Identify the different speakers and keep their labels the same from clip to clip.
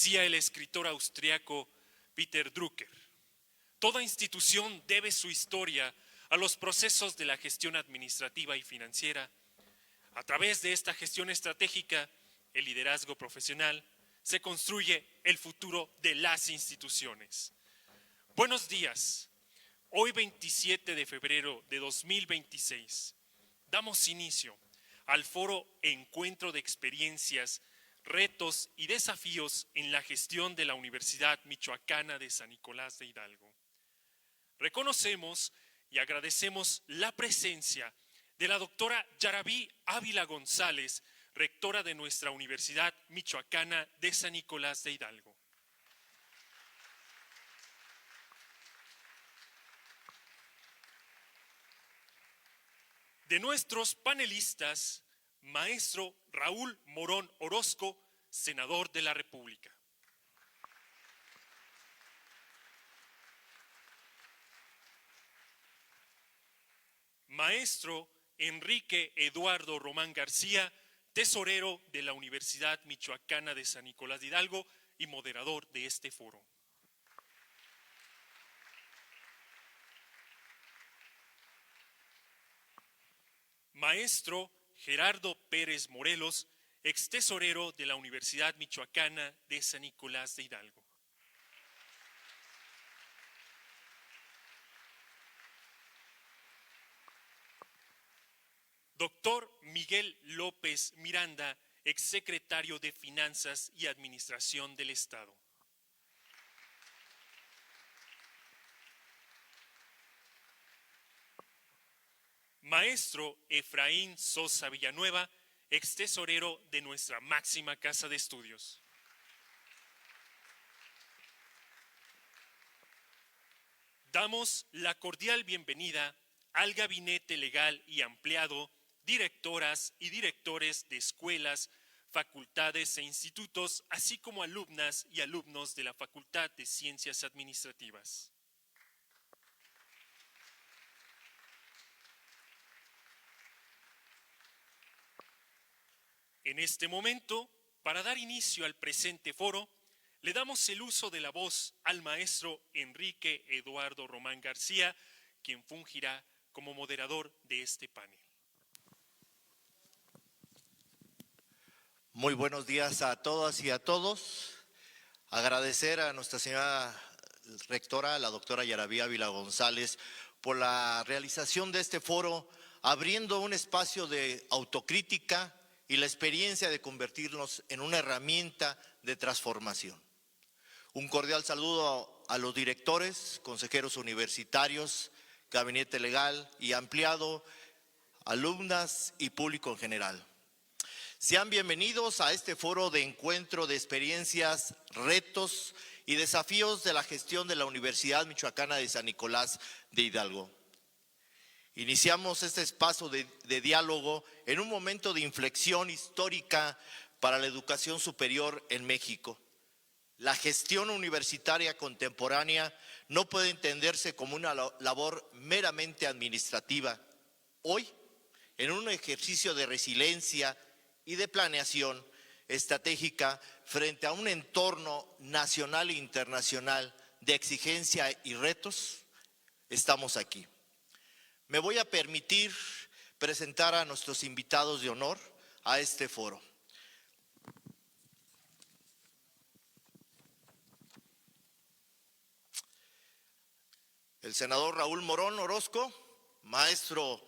Speaker 1: Decía el escritor austriaco Peter Drucker: toda institución debe su historia a los procesos de la gestión administrativa y financiera. A través de esta gestión estratégica, el liderazgo profesional, se construye el futuro de las instituciones. Buenos días. Hoy 27 de febrero de 2026 damos inicio al foro Encuentro de Experiencias, Retos y Desafíos en la Gestión de la Universidad Michoacana de San Nicolás de Hidalgo. Reconocemos y agradecemos la presencia de la doctora Yarabí Ávila González, rectora de nuestra Universidad Michoacana de San Nicolás de Hidalgo. De nuestros panelistas, maestro Raúl Morón Orozco, senador de la República. Maestro Enrique Eduardo Román García, tesorero de la Universidad Michoacana de San Nicolás de Hidalgo y moderador de este foro. Maestro Gerardo Pérez Morelos, extesorero de la Universidad Michoacana de San Nicolás de Hidalgo. Doctor Miguel López Miranda, exsecretario de Finanzas y Administración del Estado. Maestro Efraín Sosa Villanueva, extesorero de nuestra máxima casa de estudios. Damos la cordial bienvenida al gabinete legal y ampliado, directoras y directores de escuelas, facultades e institutos, así como alumnas y alumnos de la Facultad de Ciencias Administrativas. En este momento, para dar inicio al presente foro, le damos el uso de la voz al maestro Enrique Eduardo Román García, quien fungirá como moderador de este panel.
Speaker 2: Muy buenos días a todas y a todos. Agradecer a nuestra señora rectora, la doctora Yarabí Ávila González, por la realización de este foro, abriendo un espacio de autocrítica y la experiencia de convertirnos en una herramienta de transformación. Un cordial saludo a los directores, consejeros universitarios, gabinete legal y ampliado, alumnas y público en general. Sean bienvenidos a este foro de encuentro de experiencias, retos y desafíos de la gestión de la Universidad Michoacana de San Nicolás de Hidalgo. Iniciamos este espacio de diálogo en un momento de inflexión histórica para la educación superior en México. La gestión universitaria contemporánea no puede entenderse como una labor meramente administrativa. Hoy, en un ejercicio de resiliencia y de planeación estratégica frente a un entorno nacional e internacional de exigencia y retos, estamos aquí. Me voy a permitir presentar a nuestros invitados de honor a este foro. El senador Raúl Morón Orozco, maestro,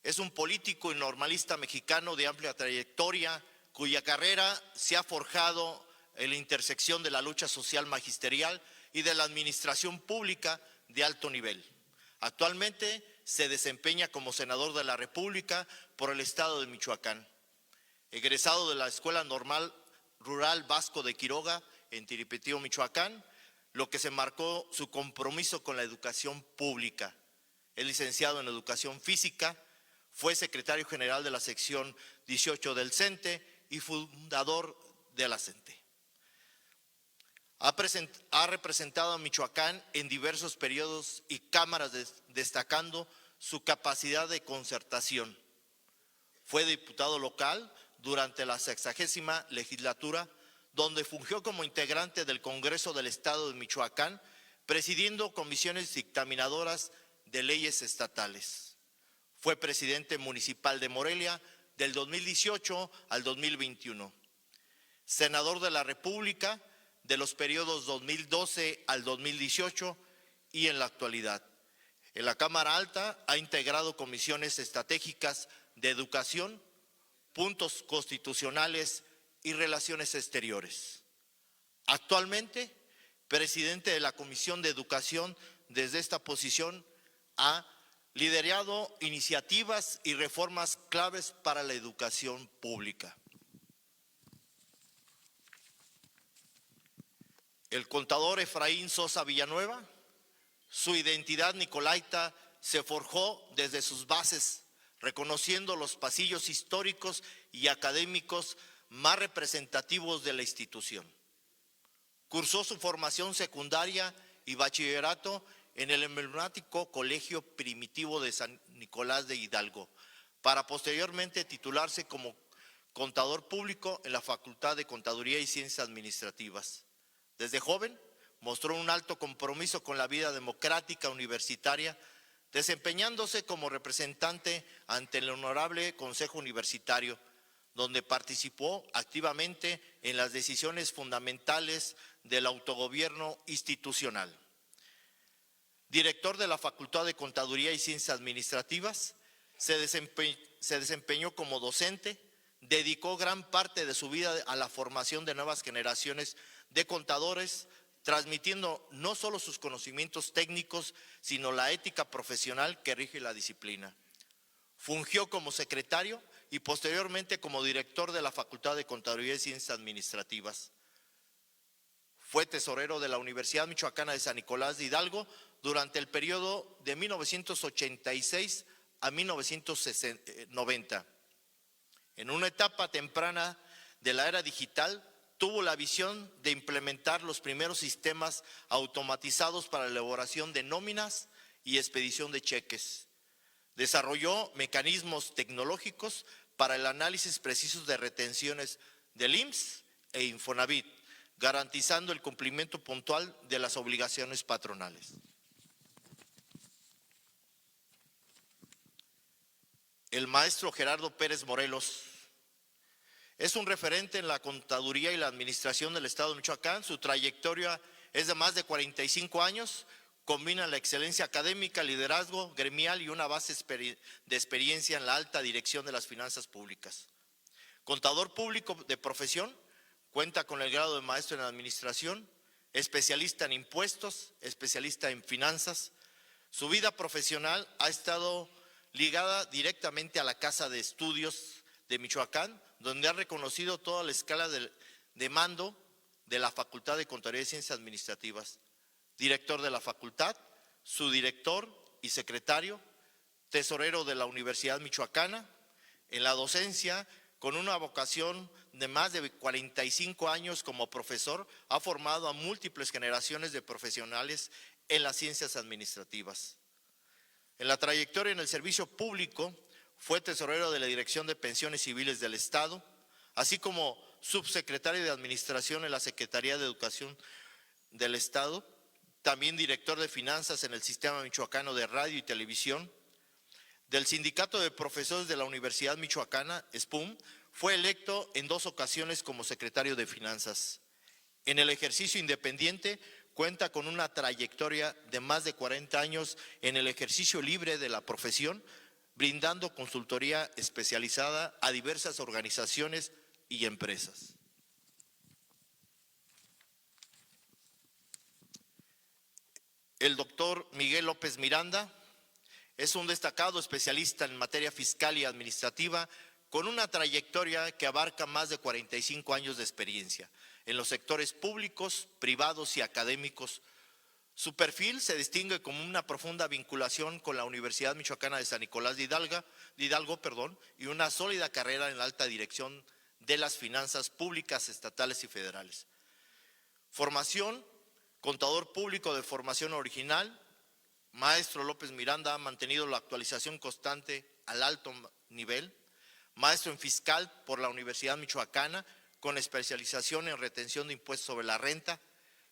Speaker 2: es un político y normalista mexicano de amplia trayectoria, cuya carrera se ha forjado en la intersección de la lucha social magisterial y de la administración pública de alto nivel. Actualmente se desempeña como senador de la República por el estado de Michoacán. Egresado de la Escuela Normal Rural Vasco de Quiroga en Tiripetío, Michoacán, lo que se marcó su compromiso con la educación pública. Es licenciado en Educación Física, fue secretario general de la sección 18 del CENTE y fundador de la CENTE. Ha representado a Michoacán en diversos periodos y cámaras, destacando su capacidad de concertación. Fue diputado local durante la 60ª legislatura, donde fungió como integrante del Congreso del Estado de Michoacán, presidiendo comisiones dictaminadoras de leyes estatales. Fue presidente municipal de Morelia del 2018 al 2021. Senador de la República de los periodos 2012 al 2018 y en la actualidad. En la Cámara Alta ha integrado comisiones estratégicas de educación, puntos constitucionales y relaciones exteriores. Actualmente, presidente de la Comisión de Educación, desde esta posición ha liderado iniciativas y reformas claves para la educación pública. El contador Efraín Sosa Villanueva, su identidad nicolaita se forjó desde sus bases, reconociendo los pasillos históricos y académicos más representativos de la institución. Cursó su formación secundaria y bachillerato en el emblemático Colegio Primitivo de San Nicolás de Hidalgo, para posteriormente titularse como contador público en la Facultad de Contaduría y Ciencias Administrativas. Desde joven mostró un alto compromiso con la vida democrática universitaria, desempeñándose como representante ante el Honorable Consejo Universitario, donde participó activamente en las decisiones fundamentales del autogobierno institucional. Director de la Facultad de Contaduría y Ciencias Administrativas, se desempeñó como docente, dedicó gran parte de su vida a la formación de nuevas generaciones de contadores, transmitiendo no solo sus conocimientos técnicos, sino la ética profesional que rige la disciplina. Fungió como secretario y posteriormente como director de la Facultad de Contaduría y Ciencias Administrativas. Fue tesorero de la Universidad Michoacana de San Nicolás de Hidalgo durante el periodo de 1986 a 1990. En una etapa temprana de la era digital, tuvo la visión de implementar los primeros sistemas automatizados para la elaboración de nóminas y expedición de cheques. Desarrolló mecanismos tecnológicos para el análisis preciso de retenciones del IMSS e Infonavit, garantizando el cumplimiento puntual de las obligaciones patronales. El maestro Gerardo Pérez Morelos es un referente en la contaduría y la administración del Estado de Michoacán. Su trayectoria es de más de 45 años, combina la excelencia académica, liderazgo gremial y una base de experiencia en la alta dirección de las finanzas públicas. Contador público de profesión, cuenta con el grado de maestro en administración, especialista en impuestos, especialista en finanzas. Su vida profesional ha estado ligada directamente a la Casa de Estudios de Michoacán, donde ha reconocido toda la escala de mando de la Facultad de Contaduría y Ciencias Administrativas. Director de la facultad, subdirector y secretario, tesorero de la Universidad Michoacana, en la docencia, con una vocación de más de 45 años como profesor, ha formado a múltiples generaciones de profesionales en las ciencias administrativas. En la trayectoria en el servicio público, fue tesorero de la Dirección de Pensiones Civiles del Estado, así como subsecretario de Administración en la Secretaría de Educación del Estado, también director de Finanzas en el Sistema Michoacano de Radio y Televisión. Del Sindicato de Profesores de la Universidad Michoacana, SPUM, fue electo en 2 ocasiones como secretario de Finanzas. En el ejercicio independiente, cuenta con una trayectoria de más de 40 años en el ejercicio libre de la profesión, brindando consultoría especializada a diversas organizaciones y empresas. El doctor Miguel López Miranda es un destacado especialista en materia fiscal y administrativa, con una trayectoria que abarca más de 45 años de experiencia en los sectores públicos, privados y académicos. Su perfil se distingue como una profunda vinculación con la Universidad Michoacana de San Nicolás de Hidalgo, y una sólida carrera en la alta dirección de las finanzas públicas estatales y federales. Formación: contador público de formación original. Maestro López Miranda ha mantenido la actualización constante al alto nivel. Maestro en fiscal por la Universidad Michoacana, con especialización en retención de impuestos sobre la renta,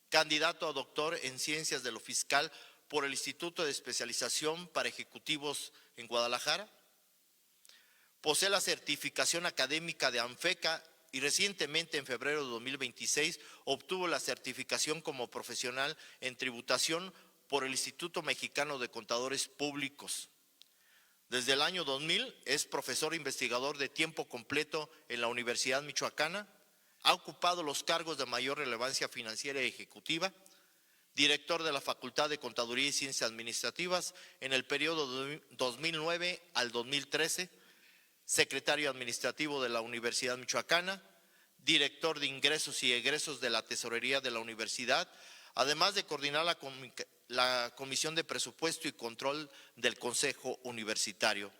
Speaker 2: candidato a doctor en Ciencias de lo Fiscal por el Instituto de Especialización para Ejecutivos en Guadalajara. Posee la certificación académica de ANFECA y recientemente, en febrero de 2026, obtuvo la certificación como profesional en tributación por el Instituto Mexicano de Contadores Públicos. Desde el año 2000 es profesor investigador de tiempo completo en la Universidad Michoacana. Ha ocupado los cargos de mayor relevancia financiera y ejecutiva, director de la Facultad de Contaduría y Ciencias Administrativas en el periodo 2009 al 2013, secretario administrativo de la Universidad Michoacana, director de ingresos y egresos de la Tesorería de la Universidad, además de coordinar la Comisión de Presupuesto y Control del Consejo Universitario.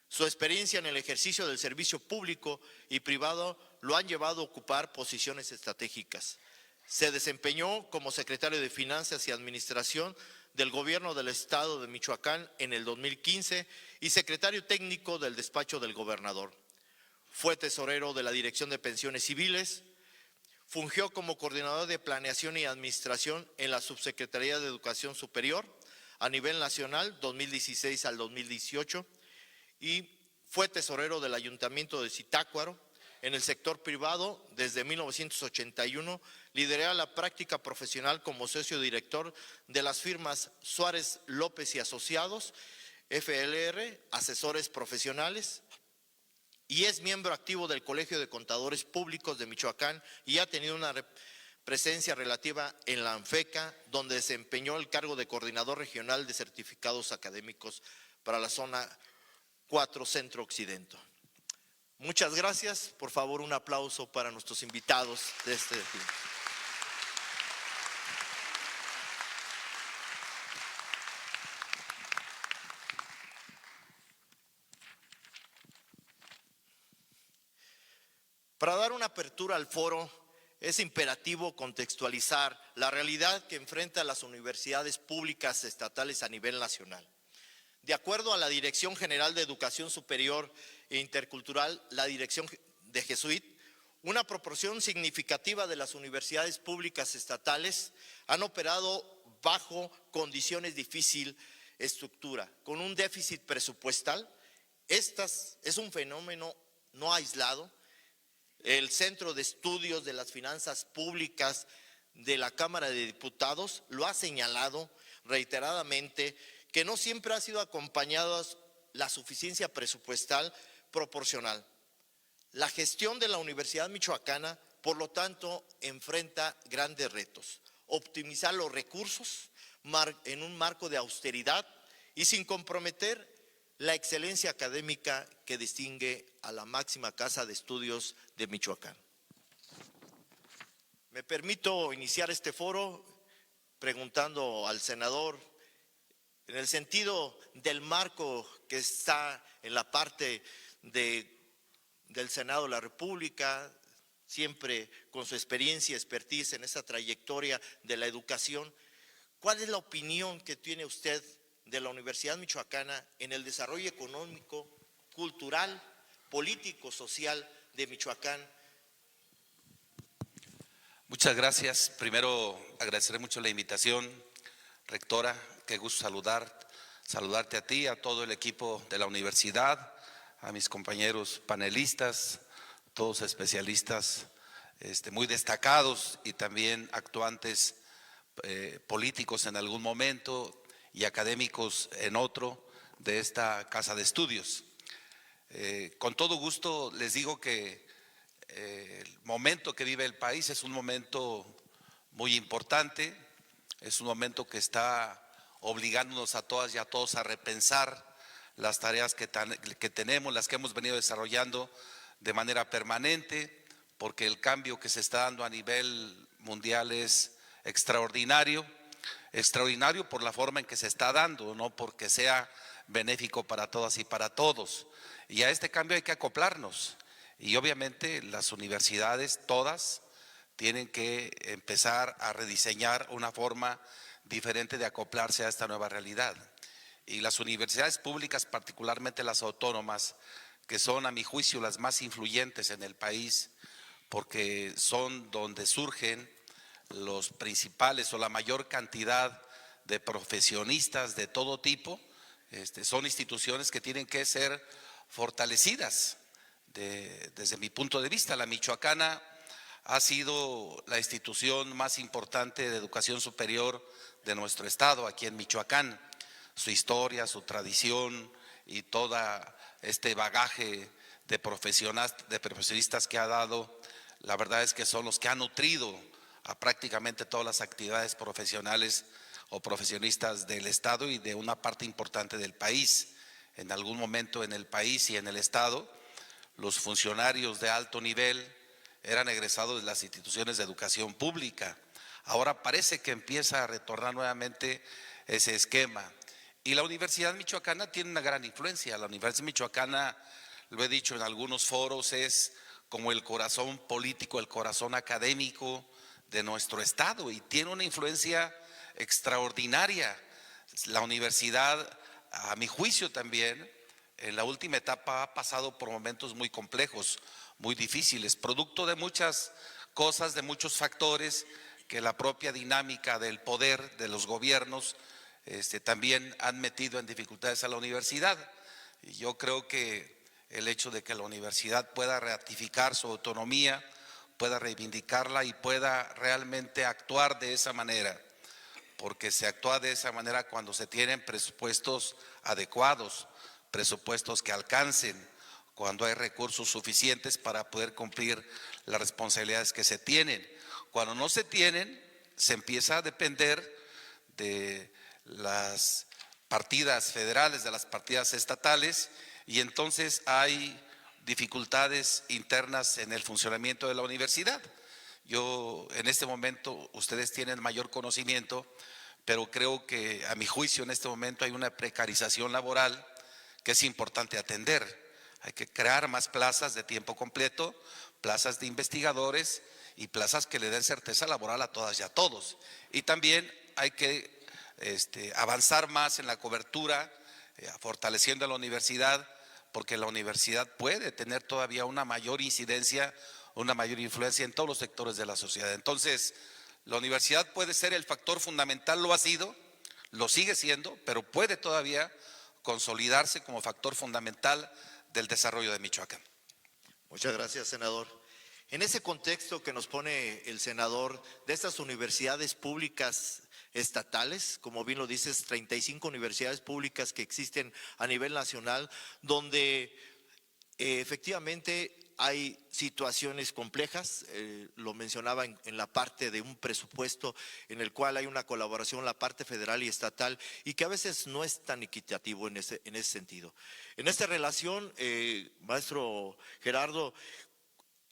Speaker 2: Su experiencia en el ejercicio del servicio público y privado lo han llevado a ocupar posiciones estratégicas. Se desempeñó como secretario de Finanzas y Administración del Gobierno del Estado de Michoacán en el 2015 y secretario técnico del despacho del gobernador. Fue tesorero de la Dirección de Pensiones Civiles, fungió como coordinador de Planeación y Administración en la Subsecretaría de Educación Superior a nivel nacional 2016 al 2018 y fue tesorero del Ayuntamiento de Zitácuaro. En el sector privado, desde 1981, lidera la práctica profesional como socio director de las firmas Suárez López y Asociados, FLR, asesores profesionales, y es miembro activo del Colegio de Contadores Públicos de Michoacán y ha tenido una presencia relativa en la ANFECA, donde desempeñó el cargo de coordinador regional de certificados académicos para la zona 4 Centro Occidente. Muchas gracias. Por favor, un aplauso para nuestros invitados de este día. Para dar una apertura al foro, es imperativo contextualizar la realidad que enfrentan las universidades públicas estatales a nivel nacional. De acuerdo a la Dirección General de Educación Superior e Intercultural, la Dirección de Jesuit, una proporción significativa de las universidades públicas estatales han operado bajo condiciones de difícil estructura, con un déficit presupuestal. Estas es un fenómeno no aislado. El Centro de Estudios de las Finanzas Públicas de la Cámara de Diputados lo ha señalado reiteradamente, que no siempre ha sido acompañada la suficiencia presupuestal proporcional. La gestión de la Universidad Michoacana, por lo tanto, enfrenta grandes retos. Optimizar los recursos en un marco de austeridad y sin comprometer la excelencia académica que distingue a la máxima casa de estudios de Michoacán. Me permito iniciar este foro preguntando al senador, en el sentido del marco que está en la parte del Senado de la República, siempre con su experiencia y expertise en esa trayectoria de la educación, ¿cuál es la opinión que tiene usted de la Universidad Michoacana en el desarrollo económico, cultural, político, social de Michoacán?
Speaker 3: Muchas gracias. Primero agradeceré mucho la invitación, rectora, qué gusto saludarte a ti, a todo el equipo de la universidad, a mis compañeros panelistas, todos especialistas muy destacados y también actuantes políticos en algún momento y académicos en otro de esta casa de estudios. Con todo gusto les digo que el momento que vive el país es un momento muy importante, es un momento que está obligándonos a todas y a todos a repensar las tareas que tenemos, las que hemos venido desarrollando de manera permanente, porque el cambio que se está dando a nivel mundial es extraordinario por la forma en que se está dando, no porque sea benéfico para todas y para todos. Y a este cambio hay que acoplarnos. Y obviamente las universidades, todas, tienen que empezar a rediseñar una forma diferente de acoplarse a esta nueva realidad. Y las universidades públicas, particularmente las autónomas, que son a mi juicio las más influyentes en el país, porque son donde surgen los principales o la mayor cantidad de profesionistas de todo tipo. Son instituciones que tienen que ser fortalecidas. Desde mi punto de vista, la Michoacana ha sido la institución más importante de educación superior de nuestro estado, aquí en Michoacán. Su historia, su tradición y todo este bagaje de profesionistas que ha dado, la verdad es que son los que han nutrido a prácticamente todas las actividades profesionales o profesionistas del estado y de una parte importante del país. En algún momento en el país y en el estado, los funcionarios de alto nivel eran egresados de las instituciones de educación pública. Ahora parece que empieza a retornar nuevamente ese esquema. Y la Universidad Michoacana tiene una gran influencia. La Universidad Michoacana, lo he dicho en algunos foros, es como el corazón político, el corazón académico de nuestro estado y tiene una influencia extraordinaria. La universidad, a mi juicio también, en la última etapa ha pasado por momentos muy complejos, muy difíciles, producto de muchas cosas, de muchos factores que la propia dinámica del poder de los gobiernos también han metido en dificultades a la universidad. Y yo creo que el hecho de que la universidad pueda ratificar su autonomía, pueda reivindicarla y pueda realmente actuar de esa manera, porque se actúa de esa manera cuando se tienen presupuestos adecuados, presupuestos que alcancen, cuando hay recursos suficientes para poder cumplir las responsabilidades que se tienen. Cuando no se tienen, se empieza a depender de las partidas federales, de las partidas estatales, y entonces hay dificultades internas en el funcionamiento de la universidad. Yo en este momento, ustedes tienen mayor conocimiento, pero creo que a mi juicio en este momento hay una precarización laboral que es importante atender. Hay que crear más plazas de tiempo completo, plazas de investigadores y plazas que le den certeza laboral a todas y a todos. Y también hay que avanzar más en la cobertura, fortaleciendo a la universidad, porque la universidad puede tener todavía una mayor incidencia, una mayor influencia en todos los sectores de la sociedad. Entonces, la universidad puede ser el factor fundamental, lo ha sido, lo sigue siendo, pero puede todavía consolidarse como factor fundamental del desarrollo de Michoacán.
Speaker 2: Muchas gracias, senador. En ese contexto que nos pone el senador de estas universidades públicas estatales, como bien lo dices, 35 universidades públicas que existen a nivel nacional, donde efectivamente hay situaciones complejas, lo mencionaba en la parte de un presupuesto en el cual hay una colaboración, la parte federal y estatal, y que a veces no es tan equitativo en ese sentido. En esta relación, maestro Gerardo,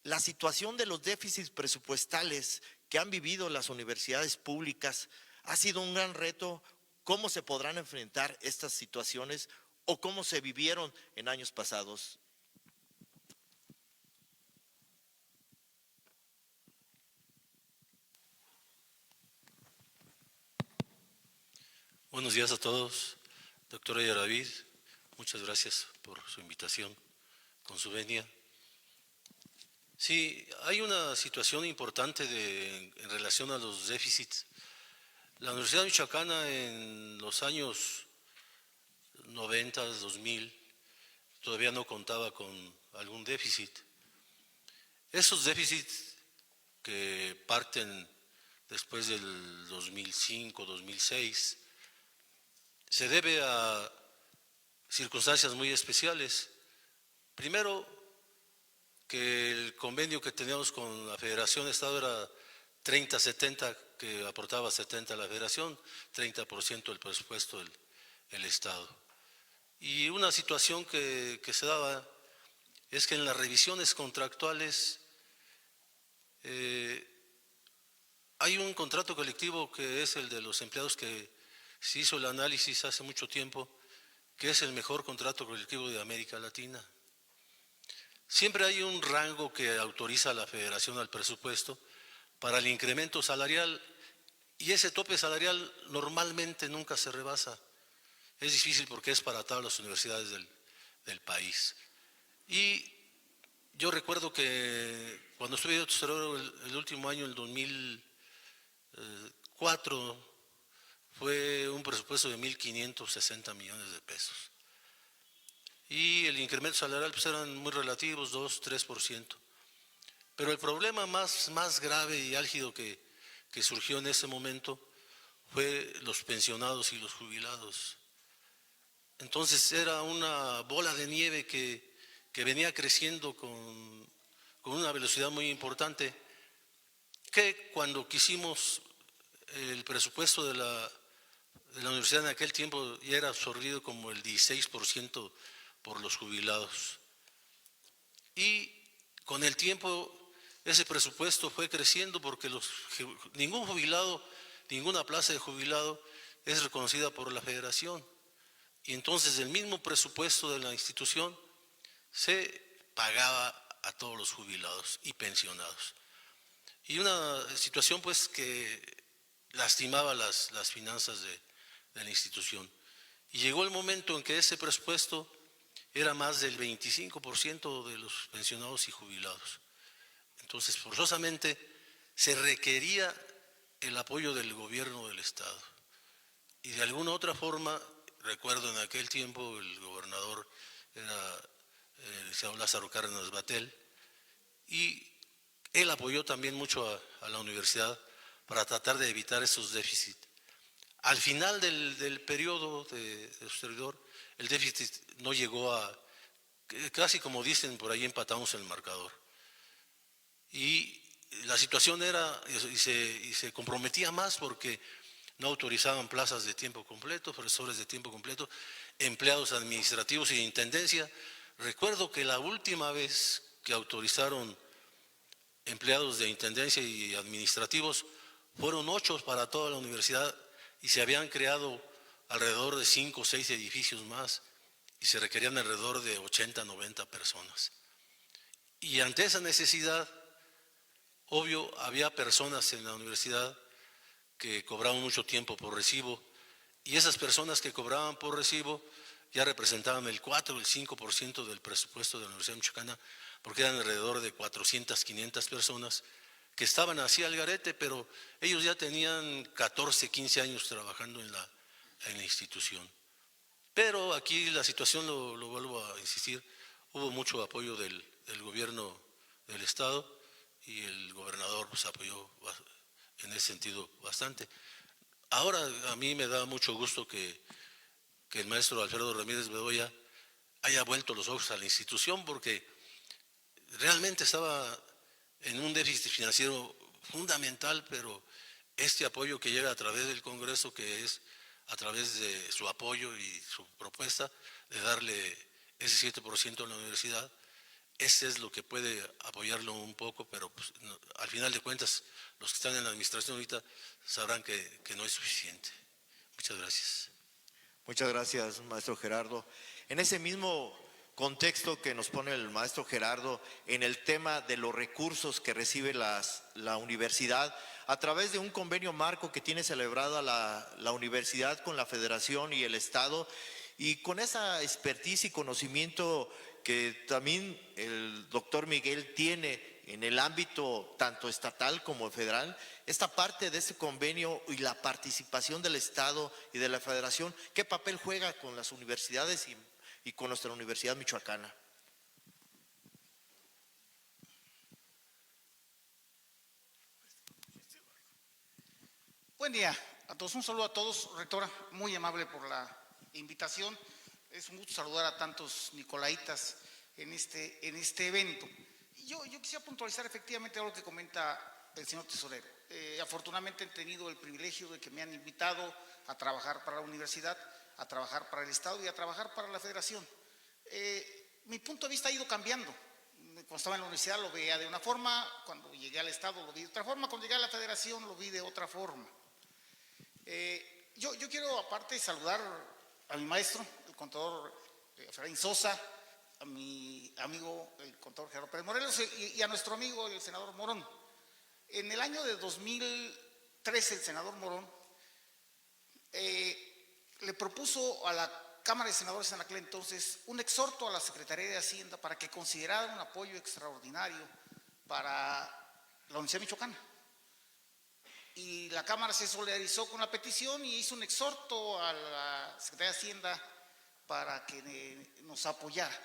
Speaker 2: la situación de los déficits presupuestales que han vivido las universidades públicas ha sido un gran reto. ¿Cómo se podrán enfrentar estas situaciones o cómo se vivieron en años pasados?
Speaker 4: Buenos días a todos. Doctora Yaravid, muchas gracias por su invitación, con su venia. Sí, hay una situación importante en relación a los déficits. La Universidad Michoacana en los años 90, 2000, todavía no contaba con algún déficit. Esos déficits que parten después del 2005, 2006, se debe a circunstancias muy especiales. Primero, que el convenio que teníamos con la Federación de Estado era 30-70, que aportaba 70 a la Federación, 30% del presupuesto del Estado. Y una situación que se daba es que en las revisiones contractuales hay un contrato colectivo que es el de los empleados que se hizo el análisis hace mucho tiempo, que es el mejor contrato colectivo de América Latina. Siempre hay un rango que autoriza a la Federación al presupuesto para el incremento salarial y ese tope salarial normalmente nunca se rebasa. Es difícil porque es para todas las universidades del país. Y Yo recuerdo que cuando estuve de tesorero el último año, el 2004, fue un presupuesto de 1.560 millones de pesos. Y el incremento salarial pues eran muy relativos, 2-3%. Pero el problema más grave y álgido que surgió en ese momento fue los pensionados y los jubilados. Entonces era una bola de nieve que venía creciendo con una velocidad muy importante, que cuando quisimos el presupuesto de la universidad en aquel tiempo ya era absorbido como el 16% por los jubilados. Y con el tiempo ese presupuesto fue creciendo porque ningún jubilado, ninguna plaza de jubilado es reconocida por la federación. Y entonces el mismo presupuesto de la institución se pagaba a todos los jubilados y pensionados. Y una situación pues que lastimaba las finanzas de la institución. Y llegó el momento en que ese presupuesto era más del 25% de los pensionados y jubilados. Entonces, forzosamente, se requería el apoyo del gobierno del Estado. Y de alguna otra forma, recuerdo en aquel tiempo, el gobernador era el licenciado Lázaro Cárdenas Batel, y él apoyó también mucho a la universidad para tratar de evitar esos déficits. Al final del periodo de su servidor, el déficit no llegó casi como dicen por ahí, empatamos el marcador. Y la situación era, y se comprometía más porque no autorizaban plazas de tiempo completo, profesores de tiempo completo, empleados administrativos y de intendencia. Recuerdo que la última vez que autorizaron empleados de intendencia y administrativos fueron 8 para toda la universidad y se habían creado alrededor de 5 o 6 edificios más y se requerían alrededor de 80, 90 personas. Y ante esa necesidad, obvio, había personas en la universidad que cobraban mucho tiempo por recibo y esas personas que cobraban por recibo ya representaban el 4 o el 5% del presupuesto de la Universidad Michoacana, porque eran alrededor de 400, 500 personas que estaban así al garete, pero ellos ya tenían 14, 15 años trabajando en la institución. Pero aquí la situación, lo vuelvo a insistir, hubo mucho apoyo del gobierno del Estado y el gobernador pues apoyó en ese sentido bastante. Ahora a mí me da mucho gusto que el maestro Alfredo Ramírez Bedoya haya vuelto los ojos a la institución porque realmente estaba en un déficit financiero fundamental, pero este apoyo que llega a través del Congreso, que es a través de su apoyo y su propuesta de darle ese 7% a la universidad, ese es lo que puede apoyarlo un poco, pero pues, no, al final de cuentas, los que están en la administración ahorita sabrán que no es suficiente. Muchas gracias.
Speaker 2: Muchas gracias, maestro Gerardo. En ese mismo contexto que nos pone el maestro Gerardo en el tema de los recursos que recibe la universidad a través de un convenio marco que tiene celebrada la universidad con la Federación y el Estado, y con esa expertise y conocimiento que también el doctor Miguel tiene en el ámbito tanto estatal como federal, esta parte de este convenio y la participación del Estado y de la Federación, ¿qué papel juega con las universidades y con nuestra Universidad Michoacana?
Speaker 5: Buen día a todos, un saludo a todos, rectora, muy amable por la invitación. Es un gusto saludar a tantos nicolaitas en este evento. Yo quisiera puntualizar efectivamente algo que comenta el señor tesorero. Afortunadamente he tenido el privilegio de que me han invitado a trabajar para la universidad, a trabajar para el Estado y a trabajar para la Federación. Mi punto de vista ha ido cambiando. Cuando estaba en la universidad lo veía de una forma, cuando llegué al Estado lo vi de otra forma, cuando llegué a la Federación lo vi de otra forma. Yo quiero aparte saludar a mi maestro, el contador Efraín Sosa, a mi amigo el contador Gerardo Pérez Morelos y a nuestro amigo el senador Morón. En el año de 2013 el senador Morón le propuso a la Cámara de Senadores en aquel entonces un exhorto a la Secretaría de Hacienda para que considerara un apoyo extraordinario para la Universidad Michoacana. Y la Cámara se solidarizó con la petición y hizo un exhorto a la Secretaría de Hacienda para que nos apoyara.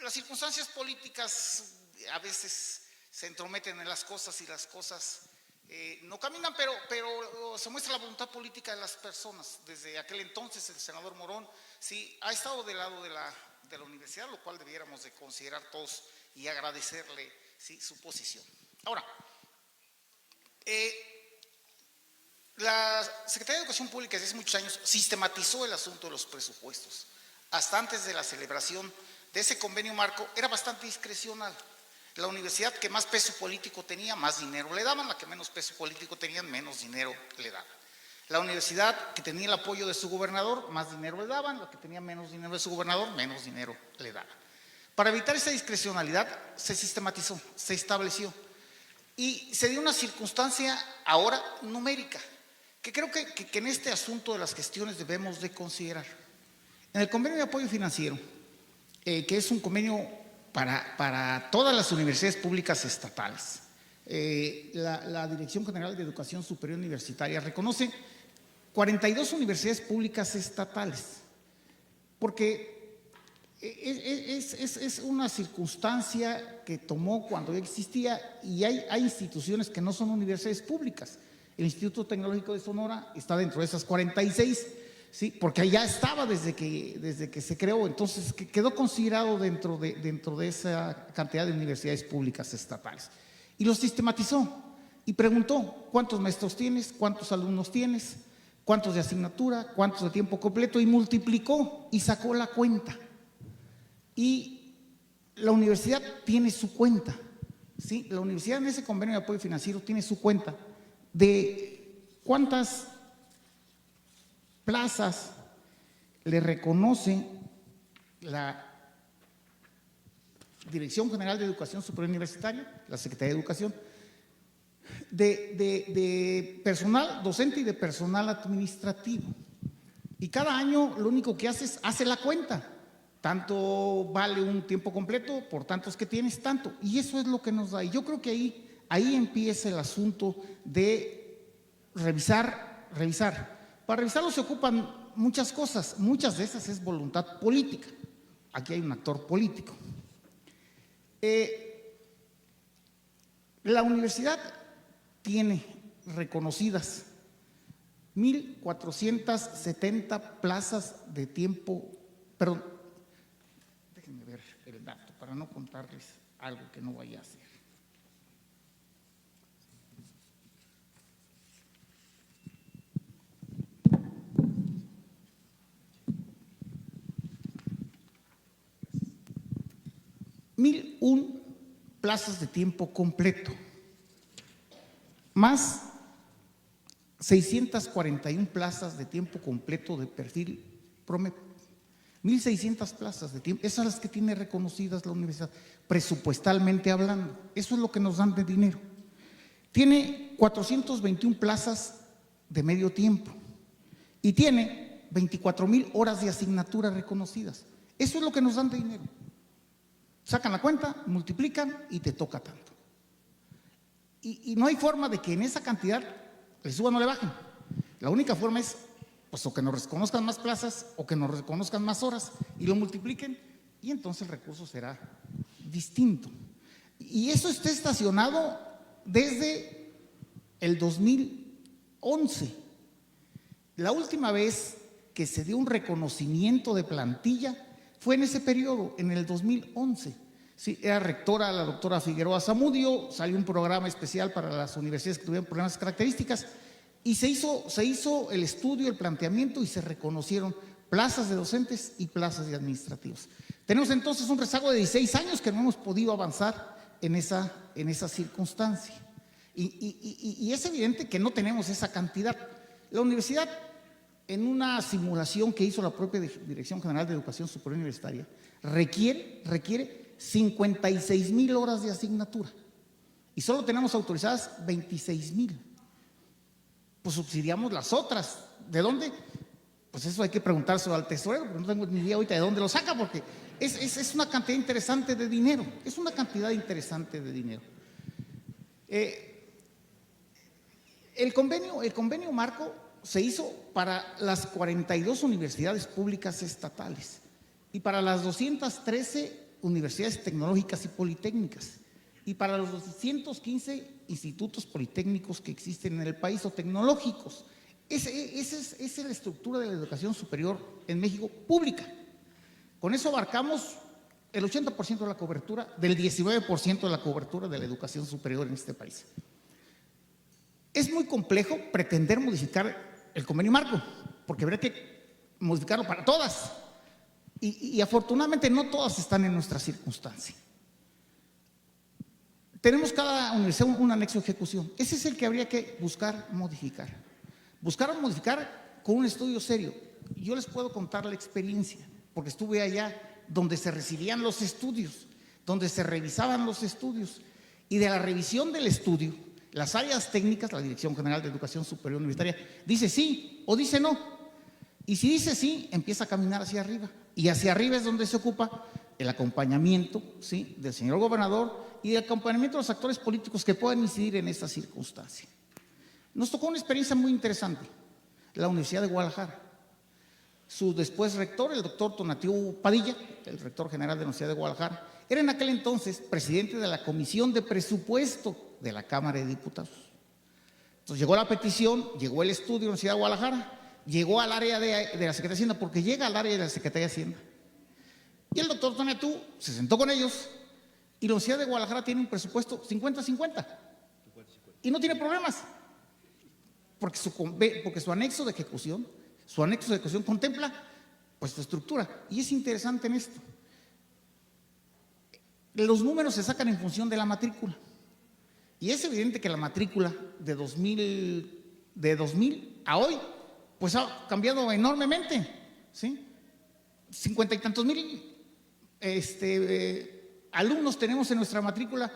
Speaker 5: Las circunstancias políticas a veces se entrometen en las cosas y las cosas no caminan, pero se muestra la voluntad política de las personas. Desde aquel entonces el senador Morón sí ha estado del lado de la universidad, lo cual debiéramos de considerar todos y agradecerle sí, su posición. Ahora, la Secretaría de Educación Pública desde hace muchos años sistematizó el asunto de los presupuestos. Hasta antes de la celebración de ese convenio marco era bastante discrecional. La universidad que más peso político tenía, más dinero le daban; la que menos peso político tenía, menos dinero le daban. La universidad que tenía el apoyo de su gobernador, más dinero le daban; la que tenía menos dinero de su gobernador, menos dinero le daban. Para evitar esa discrecionalidad se sistematizó, se estableció y se dio una circunstancia ahora numérica que creo que en este asunto de las gestiones debemos de considerar. En el convenio de apoyo financiero, que es un convenio para todas las universidades públicas estatales, la Dirección General de Educación Superior Universitaria reconoce 42 universidades públicas estatales, porque es una circunstancia que tomó cuando ya existía, y hay instituciones que no son universidades públicas. El Instituto Tecnológico de Sonora está dentro de esas 46, ¿sí? Porque ya estaba desde que se creó, entonces quedó considerado dentro de esa cantidad de universidades públicas estatales. Y lo sistematizó y preguntó: ¿cuántos maestros tienes? ¿Cuántos alumnos tienes? ¿Cuántos de asignatura? ¿Cuántos de tiempo completo? Y multiplicó y sacó la cuenta. Y la universidad tiene su cuenta, ¿sí? La universidad en ese convenio de apoyo financiero tiene su cuenta de cuántas plazas le reconoce la Dirección General de Educación Superior Universitaria, la Secretaría de Educación, de personal docente y de personal administrativo. Y cada año lo único que hace es hace la cuenta. Tanto vale un tiempo completo, por tantos que tienes, tanto. Y eso es lo que nos da. Y yo creo que ahí empieza el asunto de revisar. Para revisarlo se ocupan muchas cosas, muchas de esas es voluntad política. Aquí hay un actor político. La universidad tiene reconocidas 1,470 plazas de tiempo, perdón, déjenme ver el dato para no contarles algo que no vaya a hacer. $1,001 plazas de tiempo completo, más 641 plazas de tiempo completo de perfil promedio. 1,600 plazas de tiempo, esas son las que tiene reconocidas la universidad, presupuestalmente hablando. Eso es lo que nos dan de dinero. Tiene 421 plazas de medio tiempo y tiene 24,000 horas de asignatura reconocidas. Eso es lo que nos dan de dinero. Sacan la cuenta, multiplican y te toca tanto. Y no hay forma de que en esa cantidad le suban o le bajen. La única forma es pues o que nos reconozcan más plazas o que nos reconozcan más horas y lo multipliquen, y entonces el recurso será distinto. Y eso está estacionado desde el 2011. La última vez que se dio un reconocimiento de plantilla fue en ese periodo, en el 2011. Sí, era rectora la doctora Figueroa Zamudio, salió un programa especial para las universidades que tuvieron problemas de características, y se hizo el estudio, el planteamiento, y se reconocieron plazas de docentes y plazas de administrativos. Tenemos entonces un rezago de 16 años que no hemos podido avanzar en esa circunstancia. Y es evidente que no tenemos esa cantidad. La universidad, en una simulación que hizo la propia Dirección General de Educación Superior Universitaria, requiere 56,000 horas de asignatura y solo tenemos autorizadas 26,000. Pues subsidiamos las otras. ¿De dónde? Pues eso hay que preguntárselo al tesorero, porque no tengo ni idea ahorita de dónde lo saca, porque es una cantidad interesante de dinero, es una cantidad interesante de dinero. El convenio marco se hizo para las 42 universidades públicas estatales y para las 213 universidades tecnológicas y politécnicas y para los 215 institutos politécnicos que existen en el país o tecnológicos. Esa es la estructura de la educación superior en México pública. Con eso abarcamos el 80% de la cobertura, del 19% de la cobertura de la educación superior en este país. Es muy complejo pretender modificar el convenio marco, porque habría que modificarlo para todas. Y afortunadamente no todas están en nuestra circunstancia. Tenemos cada universidad un anexo de ejecución. Ese es el que habría que buscar modificar. Buscar modificar con un estudio serio. Yo les puedo contar la experiencia, porque estuve allá donde se recibían los estudios, donde se revisaban los estudios. Y de la revisión del estudio, las áreas técnicas, la Dirección General de Educación Superior Universitaria, dice sí o dice no. Y si dice sí, empieza a caminar hacia arriba. Y hacia arriba es donde se ocupa el acompañamiento, ¿sí?, del señor gobernador y el acompañamiento de los actores políticos que puedan incidir en esta circunstancia. Nos tocó una experiencia muy interesante, la Universidad de Guadalajara. Su después rector, el doctor Tonatiuh Padilla, el rector general de la Universidad de Guadalajara, era en aquel entonces presidente de la Comisión de Presupuesto de la Cámara de Diputados. Entonces llegó la petición, llegó el estudio de la Universidad de Guadalajara, llegó al área de la Secretaría de Hacienda, porque llega al área de la Secretaría de Hacienda. Y el doctor Tonatiuh se sentó con ellos y la Universidad de Guadalajara tiene un presupuesto 50-50 y no tiene problemas, porque su anexo de ejecución, contempla pues su estructura. Y es interesante en esto. Los números se sacan en función de la matrícula. Y es evidente que la matrícula de 2000 a hoy pues ha cambiado enormemente, ¿sí? 50 y tantos mil alumnos tenemos en nuestra matrícula,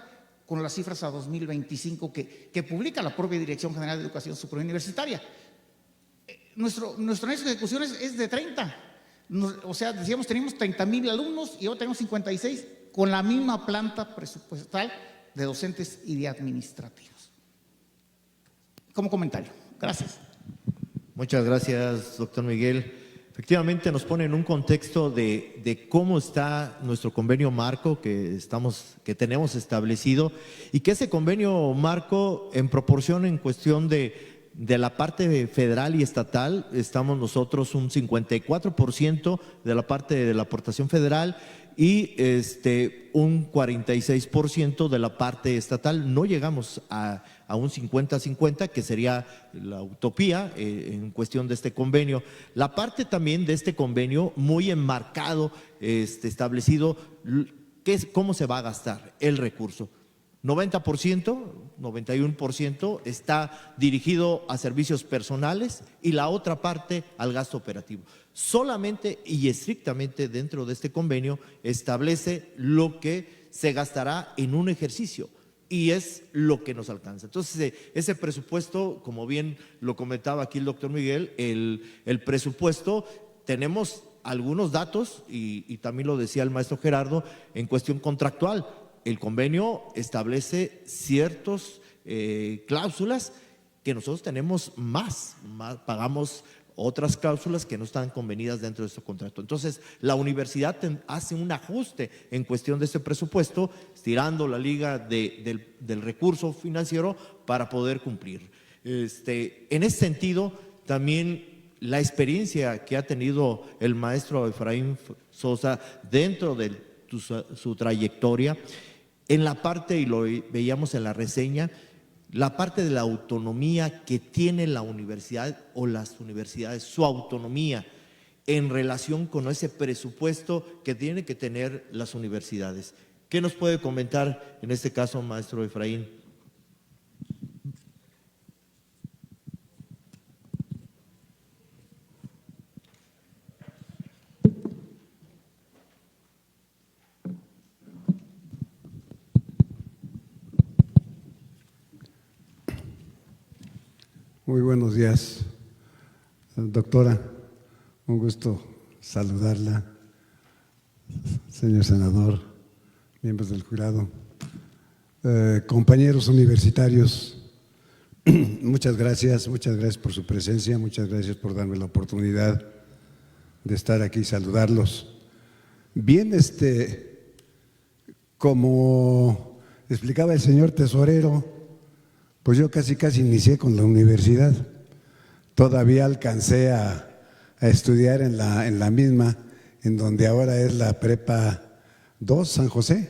Speaker 5: con las cifras a 2025 que publica la propia Dirección General de Educación Superior Universitaria. Nuestro anexo de ejecución es de 30. O sea, decíamos, teníamos 30,000 alumnos y ahora tenemos 56 con la misma planta presupuestal de docentes y de administrativos. Como comentario. Gracias.
Speaker 2: Muchas gracias, doctor Miguel. Efectivamente nos pone en un contexto de cómo está nuestro convenio marco que tenemos establecido, y que ese convenio marco en proporción, en cuestión de la parte federal y estatal, estamos nosotros un 54% de la parte de la aportación federal y un 46% de la parte estatal. No llegamos a un 50-50, que sería la utopía en cuestión de este convenio. La parte también de este convenio muy enmarcado, establecido, cómo se va a gastar el recurso. 90%, 91% está dirigido a servicios personales y la otra parte al gasto operativo. Solamente y estrictamente dentro de este convenio establece lo que se gastará en un ejercicio y es lo que nos alcanza. Entonces, ese presupuesto, como bien lo comentaba aquí el doctor Miguel, el presupuesto, tenemos algunos datos y también lo decía el maestro Gerardo en cuestión contractual. El convenio establece ciertas cláusulas que nosotros tenemos más, pagamos otras cláusulas que no están convenidas dentro de este contrato. Entonces, la universidad hace un ajuste en cuestión de este presupuesto, estirando la liga del recurso financiero para poder cumplir. En ese sentido, también la experiencia que ha tenido el maestro Efraín Sosa dentro de su trayectoria, en la parte, y lo veíamos en la reseña, la parte de la autonomía que tiene la universidad o las universidades, su autonomía en relación con ese presupuesto que tienen que tener las universidades. ¿Qué nos puede comentar en este caso, maestro Efraín?
Speaker 6: Muy buenos días, doctora. Un gusto saludarla, señor senador, miembros del jurado, compañeros universitarios. Muchas gracias por su presencia, muchas gracias por darme la oportunidad de estar aquí y saludarlos. Bien, como explicaba el señor tesorero, pues yo casi inicié con la universidad. Todavía alcancé a estudiar en la misma, en donde ahora es la Prepa 2 San José.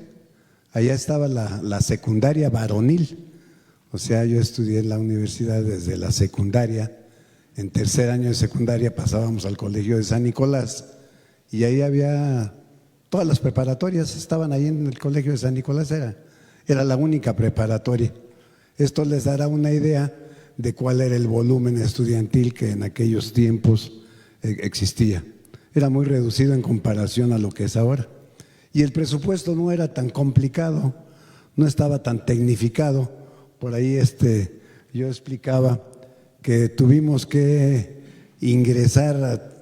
Speaker 6: Allá estaba la secundaria varonil. O sea, yo estudié en la universidad desde la secundaria. En tercer año de secundaria pasábamos al colegio de San Nicolás y ahí había todas las preparatorias, estaban ahí en el colegio de San Nicolás, era la única preparatoria. Esto les dará una idea de cuál era el volumen estudiantil que en aquellos tiempos existía. Era muy reducido en comparación a lo que es ahora. Y el presupuesto no era tan complicado, no estaba tan tecnificado. Por ahí yo explicaba que tuvimos que ingresar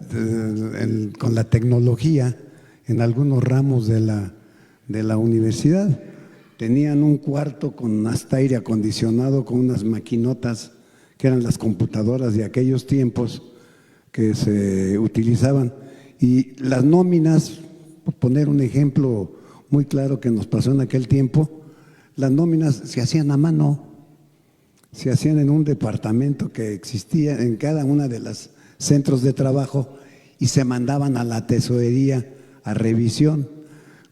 Speaker 6: con la tecnología en algunos ramos de la universidad. Tenían un cuarto con hasta aire acondicionado, con unas maquinotas que eran las computadoras de aquellos tiempos que se utilizaban. Y las nóminas, por poner un ejemplo muy claro que nos pasó en aquel tiempo, las nóminas se hacían a mano, se hacían en un departamento que existía en cada una de los centros de trabajo y se mandaban a la tesorería a revisión.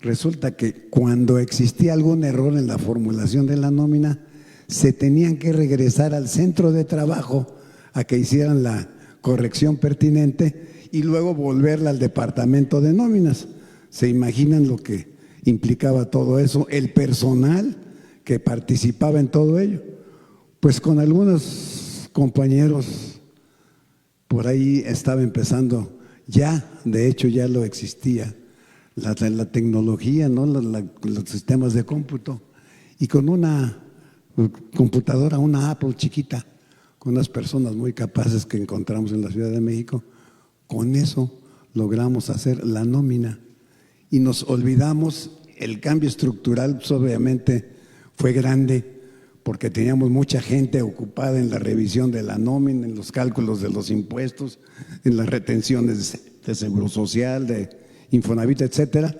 Speaker 6: Resulta que cuando existía algún error en la formulación de la nómina, se tenían que regresar al centro de trabajo a que hicieran la corrección pertinente y luego volverla al departamento de nóminas. ¿Se imaginan lo que implicaba todo eso? El personal que participaba en todo ello. Pues con algunos compañeros por ahí estaba empezando, de hecho ya lo existía, la tecnología, ¿no? Los sistemas de cómputo, y con una computadora, una Apple chiquita, con unas personas muy capaces que encontramos en la Ciudad de México, con eso logramos hacer la nómina y nos olvidamos. El cambio estructural pues, obviamente fue grande porque teníamos mucha gente ocupada en la revisión de la nómina, en los cálculos de los impuestos, en las retenciones de Seguro Social, de Infonavit, etcétera.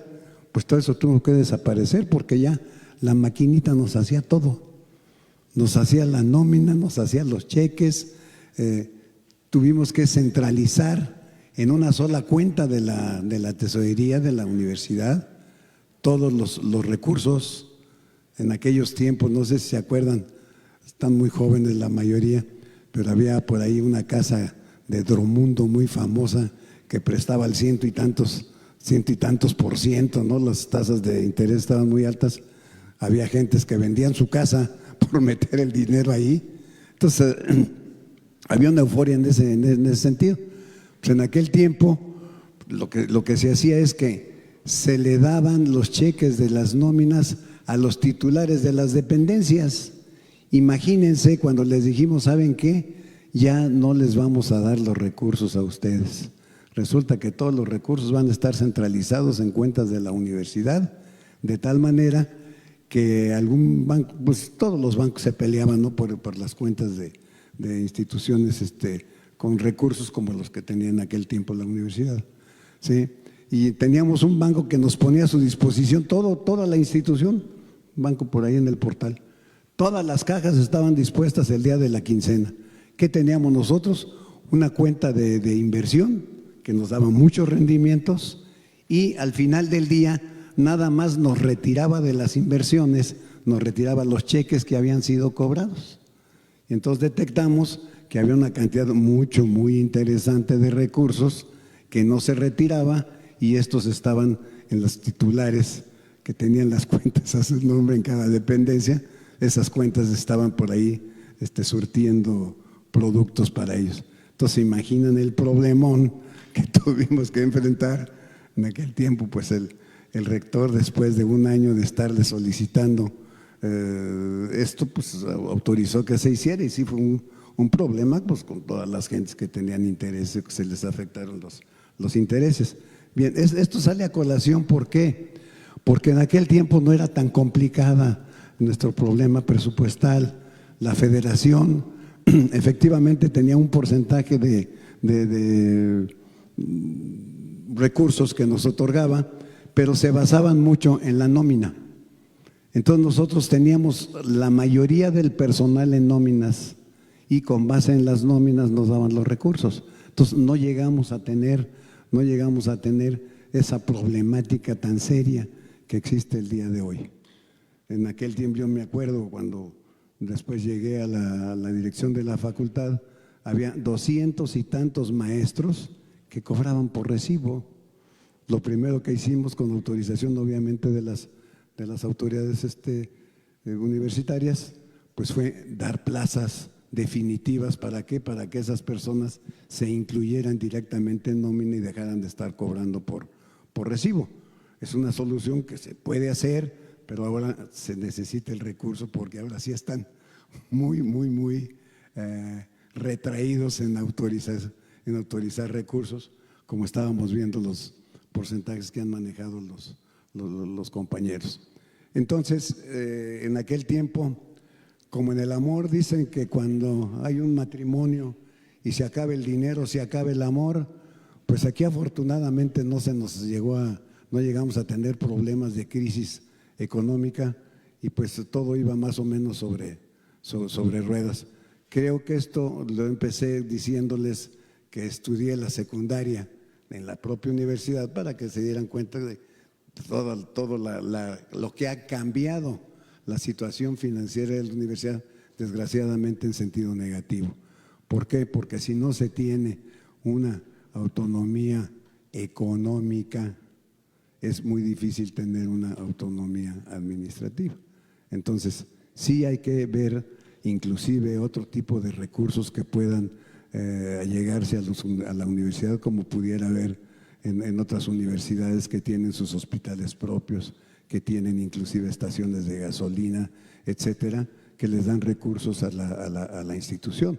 Speaker 6: Pues todo eso tuvo que desaparecer porque ya la maquinita nos hacía todo. Nos hacía la nómina, nos hacía los cheques. Tuvimos que centralizar en una sola cuenta de la tesorería de la universidad todos los recursos. En aquellos tiempos, no sé si se acuerdan, están muy jóvenes la mayoría, pero había por ahí una casa de Dromundo muy famosa que prestaba el ciento y tantos por ciento, ¿no? Las tasas de interés estaban muy altas. Había gentes que vendían su casa por meter el dinero ahí. Entonces, había una euforia en ese sentido. Pues en aquel tiempo, lo que se hacía es que se le daban los cheques de las nóminas a los titulares de las dependencias. Imagínense cuando les dijimos, ¿saben qué? Ya no les vamos a dar los recursos a ustedes. Resulta que todos los recursos van a estar centralizados en cuentas de la universidad, de tal manera que algún banco, pues todos los bancos se peleaban, ¿no? por las cuentas de instituciones con recursos como los que tenía en aquel tiempo la universidad, ¿sí? Y teníamos un banco que nos ponía a su disposición toda la institución, un banco por ahí en el portal. Todas las cajas estaban dispuestas el día de la quincena. ¿Qué teníamos nosotros? Una cuenta de inversión que nos daba muchos rendimientos y al final del día nada más nos retiraba de las inversiones, nos retiraba los cheques que habían sido cobrados. Y entonces detectamos que había una cantidad muy interesante de recursos que no se retiraba y estos estaban en los titulares que tenían las cuentas a su nombre en cada dependencia. Esas cuentas estaban por ahí surtiendo productos para ellos. Entonces, ¿se imaginan el problemón que tuvimos que enfrentar en aquel tiempo? Pues el rector, después de un año de estarle solicitando esto, pues autorizó que se hiciera y sí fue un problema pues con todas las gentes que tenían interés, que se les afectaron los los intereses. Bien, esto sale a colación, ¿por qué? Porque en aquel tiempo no era tan complicada nuestro problema presupuestal. La federación efectivamente tenía un porcentaje de recursos que nos otorgaba, pero se basaban mucho en la nómina. Entonces nosotros teníamos la mayoría del personal en nóminas y con base en las nóminas nos daban los recursos. Entonces no llegamos a tener esa problemática tan seria que existe el día de hoy. En aquel tiempo yo me acuerdo cuando después llegué a la dirección de la facultad, había 200 y tantos maestros que cobraban por recibo. Lo primero que hicimos, con autorización obviamente de las autoridades universitarias, pues fue dar plazas definitivas. ¿Para qué? Para que esas personas se incluyeran directamente en nómina y dejaran de estar cobrando por recibo. Es una solución que se puede hacer, pero ahora se necesita el recurso porque ahora sí están muy retraídos en autorizar recursos, como estábamos viendo los porcentajes que han manejado los compañeros. Entonces, en aquel tiempo, como en el amor, dicen que cuando hay un matrimonio y se acaba el dinero, se acaba el amor, pues aquí afortunadamente no llegamos a tener problemas de crisis económica y pues todo iba más o menos sobre ruedas. Creo que esto lo empecé diciéndoles que estudié la secundaria en la propia universidad para que se dieran cuenta de todo lo que ha cambiado la situación financiera de la universidad, desgraciadamente en sentido negativo. ¿Por qué? Porque si no se tiene una autonomía económica, es muy difícil tener una autonomía administrativa. Entonces, sí hay que ver inclusive otro tipo de recursos que puedan allegarse a la universidad, como pudiera haber en otras universidades que tienen sus hospitales propios, que tienen inclusive estaciones de gasolina, etcétera, que les dan recursos a la institución.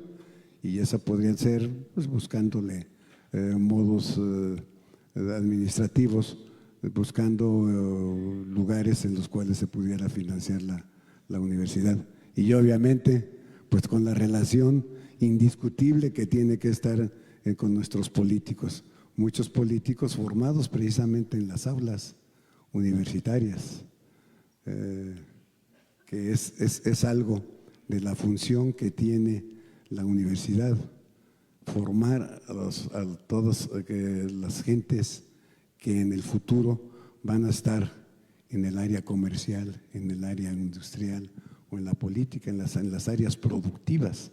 Speaker 6: Y esa podrían ser, pues, buscándole modos administrativos, buscando lugares en los cuales se pudiera financiar la universidad. Y obviamente, pues con la relación indiscutible que tiene que estar con nuestros políticos. Muchos políticos formados precisamente en las aulas universitarias, que es algo de la función que tiene la universidad, formar a todas las gentes que en el futuro van a estar en el área comercial, en el área industrial o en la política, en las áreas productivas.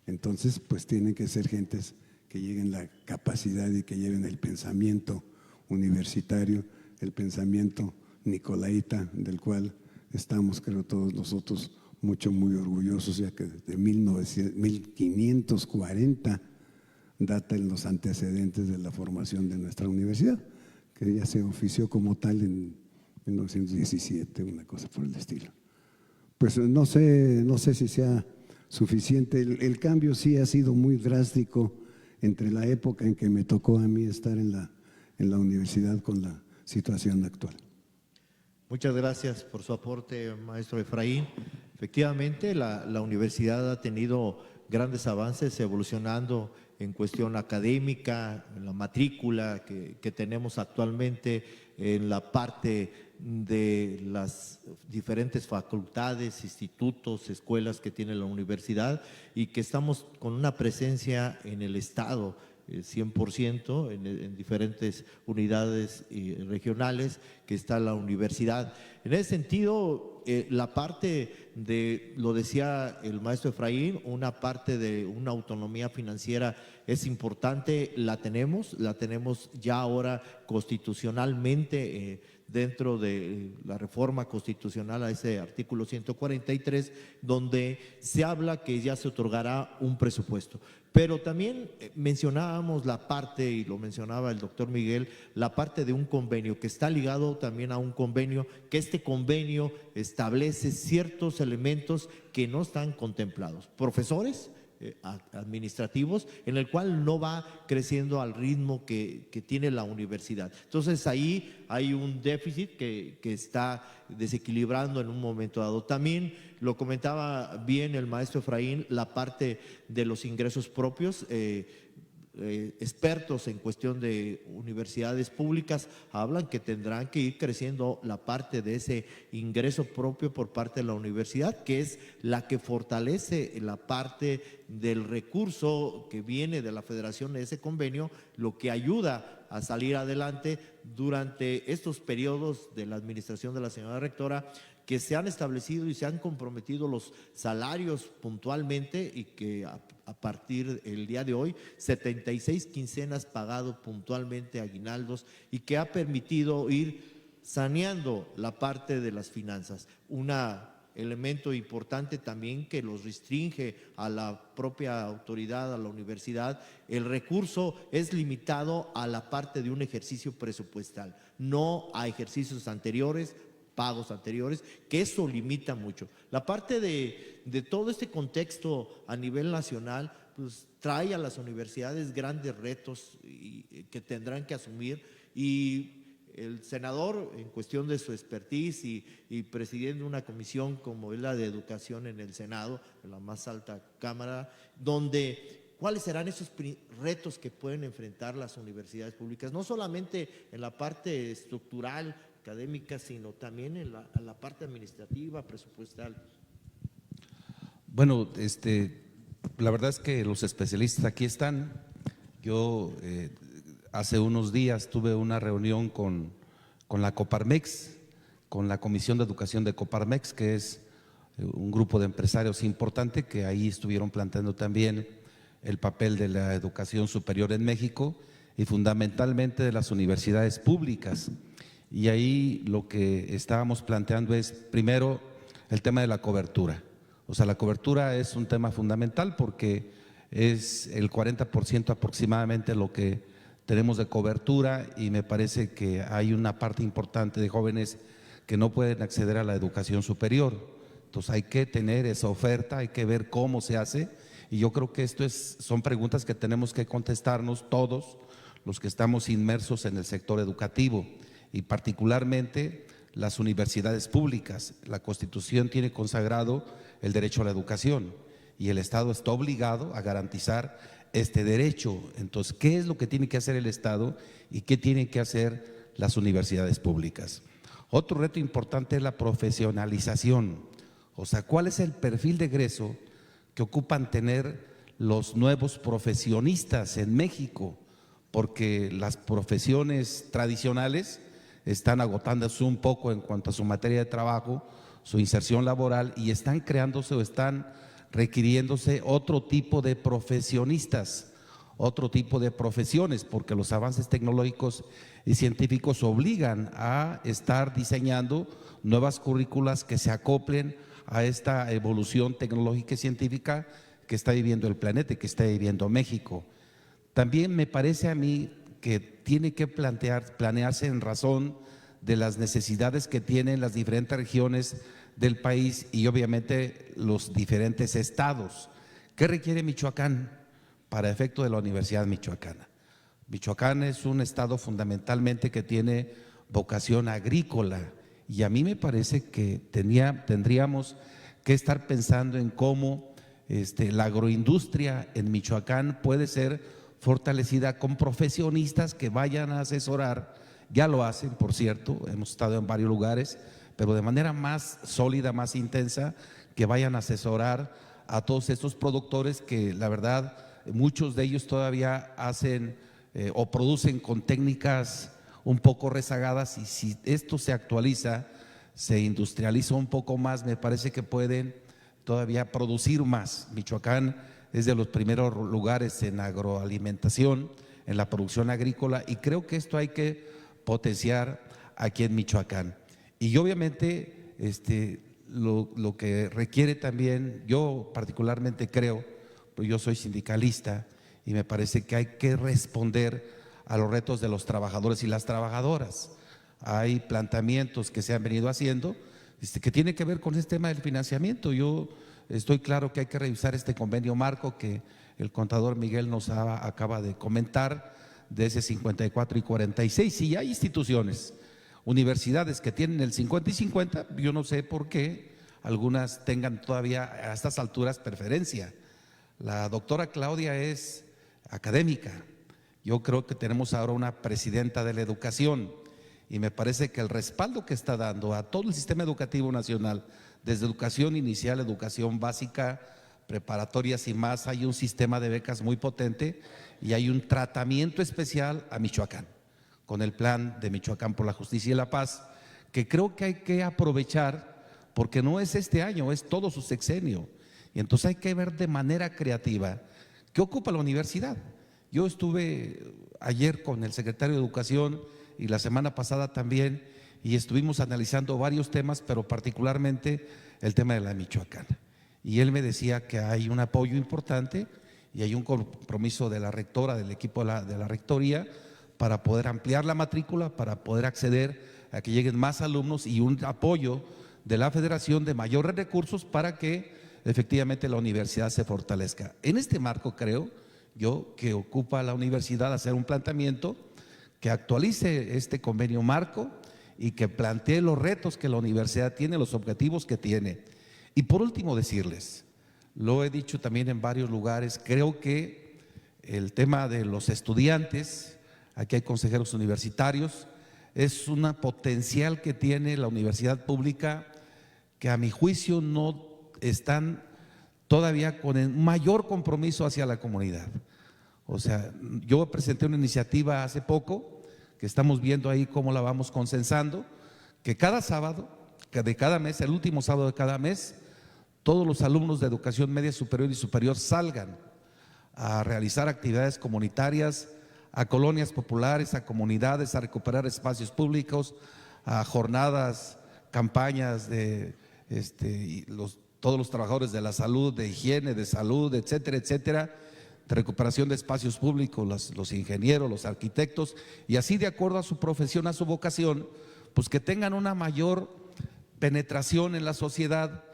Speaker 6: Entonces, pues tienen que ser gentes que lleguen la capacidad y que lleven el pensamiento universitario, el pensamiento nicolaita, del cual estamos, creo, todos nosotros muy orgullosos, ya que desde 1540 datan los antecedentes de la formación de nuestra universidad, que ya se ofició como tal en 1917, una cosa por el estilo. Pues no sé si sea suficiente. El cambio sí ha sido muy drástico entre la época en que me tocó a mí estar en la universidad con la situación actual.
Speaker 2: Muchas gracias por su aporte, maestro Efraín. Efectivamente, la universidad ha tenido grandes avances evolucionando en cuestión académica, en la matrícula que tenemos actualmente, en la parte de las diferentes facultades, institutos, escuelas que tiene la universidad, y que estamos con una presencia en el Estado 100% en diferentes unidades regionales que está la universidad. En ese sentido, la parte de, lo decía el maestro Efraín, una parte de una autonomía financiera es importante, la tenemos ya ahora constitucionalmente dentro de la reforma constitucional a ese artículo 143, donde se habla que ya se otorgará un presupuesto. Pero también mencionábamos la parte, y lo mencionaba el doctor Miguel, la parte de un convenio que está ligado también a un convenio, que este convenio establece ciertos elementos que no están contemplados. Profesores, administrativos, en el cual no va creciendo al ritmo que tiene la universidad. Entonces ahí hay un déficit que está desequilibrando en un momento dado. También lo comentaba bien el maestro Efraín, la parte de los ingresos propios. Expertos en cuestión de universidades públicas hablan que tendrán que ir creciendo la parte de ese ingreso propio por parte de la universidad, que es la que fortalece la parte del recurso que viene de la federación de ese convenio, lo que ayuda a salir adelante durante estos periodos de la administración de la señora rectora, que se han establecido y se han comprometido los salarios puntualmente, y que a partir del día de hoy 76 quincenas pagado puntualmente aguinaldos, y que ha permitido ir saneando la parte de las finanzas. Un elemento importante también que los restringe a la propia autoridad, a la universidad, el recurso es limitado a la parte de un ejercicio presupuestal, no a ejercicios anteriores, pagos anteriores, que eso limita mucho. La parte de todo este contexto a nivel nacional, pues trae a las universidades grandes retos que tendrán que asumir, y el senador, en cuestión de su expertise y presidiendo una comisión como es la de educación en el Senado, en la más alta cámara, donde ¿cuáles serán esos retos que pueden enfrentar las universidades públicas? No solamente en la parte estructural, académica, sino también en la parte administrativa, presupuestal.
Speaker 3: Bueno, la verdad es que los especialistas aquí están. Yo hace unos días tuve una reunión con la Coparmex, con la Comisión de Educación de Coparmex, que es un grupo de empresarios importante, que ahí estuvieron planteando también el papel de la educación superior en México y fundamentalmente de las universidades públicas. Y ahí lo que estábamos planteando es, primero, el tema de la cobertura. O sea, la cobertura es un tema fundamental porque es el 40% aproximadamente lo que tenemos de cobertura, y me parece que hay una parte importante de jóvenes que no pueden acceder a la educación superior. Entonces hay que tener esa oferta, hay que ver cómo se hace, y yo creo que son preguntas que tenemos que contestarnos todos los que estamos inmersos en el sector educativo, y particularmente las universidades públicas. La Constitución tiene consagrado el derecho a la educación y el Estado está obligado a garantizar este derecho. Entonces, ¿qué es lo que tiene que hacer el Estado y qué tienen que hacer las universidades públicas? Otro reto importante es la profesionalización. O sea, ¿cuál es el perfil de egreso que ocupan tener los nuevos profesionistas en México? Porque las profesiones tradicionales están agotándose un poco en cuanto a su materia de trabajo, su inserción laboral, y están creándose o están requiriéndose otro tipo de profesionistas, otro tipo de profesiones, porque los avances tecnológicos y científicos obligan a estar diseñando nuevas currículas que se acoplen a esta evolución tecnológica y científica que está viviendo el planeta y que está viviendo México. También me parece a mí que tiene que planearse en razón de las necesidades que tienen las diferentes regiones del país y obviamente los diferentes estados. ¿Qué requiere Michoacán para efecto de la Universidad Michoacana? Michoacán es un estado fundamentalmente que tiene vocación agrícola, y a mí me parece que tendríamos que estar pensando en cómo la agroindustria en Michoacán puede ser fortalecida con profesionistas que vayan a asesorar. Ya lo hacen, por cierto, hemos estado en varios lugares, pero de manera más sólida, más intensa, que vayan a asesorar a todos estos productores que la verdad muchos de ellos todavía hacen o producen con técnicas un poco rezagadas, y si esto se actualiza, se industrializa un poco más, me parece que pueden todavía producir más. Michoacán es de los primeros lugares en agroalimentación, en la producción agrícola, y creo que esto hay que potenciar aquí en Michoacán. Y obviamente lo que requiere también, yo particularmente creo, pues yo soy sindicalista y me parece que hay que responder a los retos de los trabajadores y las trabajadoras. Hay planteamientos que se han venido haciendo que tienen que ver con este tema del financiamiento. Yo estoy claro que hay que revisar este convenio marco que el contador Miguel nos acaba de comentar, de ese 54 y 46. Si hay instituciones, universidades que tienen el 50 y 50, yo no sé por qué algunas tengan todavía a estas alturas preferencia. La doctora Claudia es académica. Yo creo que tenemos ahora una presidenta de la educación y me parece que el respaldo que está dando a todo el sistema educativo nacional, desde educación inicial, educación básica, preparatorias y más, hay un sistema de becas muy potente y hay un tratamiento especial a Michoacán, con el plan de Michoacán por la Justicia y la Paz, que creo que hay que aprovechar, porque no es este año, es todo su sexenio. Y entonces hay que ver de manera creativa qué ocupa la universidad. Yo estuve ayer con el secretario de Educación y la semana pasada también, y estuvimos analizando varios temas, pero particularmente el tema de la Michoacán. Y él me decía que hay un apoyo importante y hay un compromiso de la rectora, del equipo de la rectoría, para poder ampliar la matrícula, para poder acceder a que lleguen más alumnos y un apoyo de la federación de mayores recursos para que efectivamente la universidad se fortalezca. En este marco creo yo que ocupa a la universidad hacer un planteamiento que actualice este convenio marco y que plantee los retos que la universidad tiene, los objetivos que tiene. Y por último decirles, lo he dicho también en varios lugares, creo que el tema de los estudiantes, aquí hay consejeros universitarios, es una potencial que tiene la universidad pública que a mi juicio no están todavía con el mayor compromiso hacia la comunidad. O sea, yo presenté una iniciativa hace poco, que estamos viendo ahí cómo la vamos consensando, que cada sábado, que de cada mes, el último sábado de cada mes, todos los alumnos de educación media superior y superior salgan a realizar actividades comunitarias, a colonias populares, a comunidades, a recuperar espacios públicos, a jornadas, campañas de todos los trabajadores de la salud, de higiene, de salud, etcétera, etcétera, de recuperación de espacios públicos, los ingenieros, los arquitectos, y así de acuerdo a su profesión, a su vocación, pues que tengan una mayor penetración en la sociedad.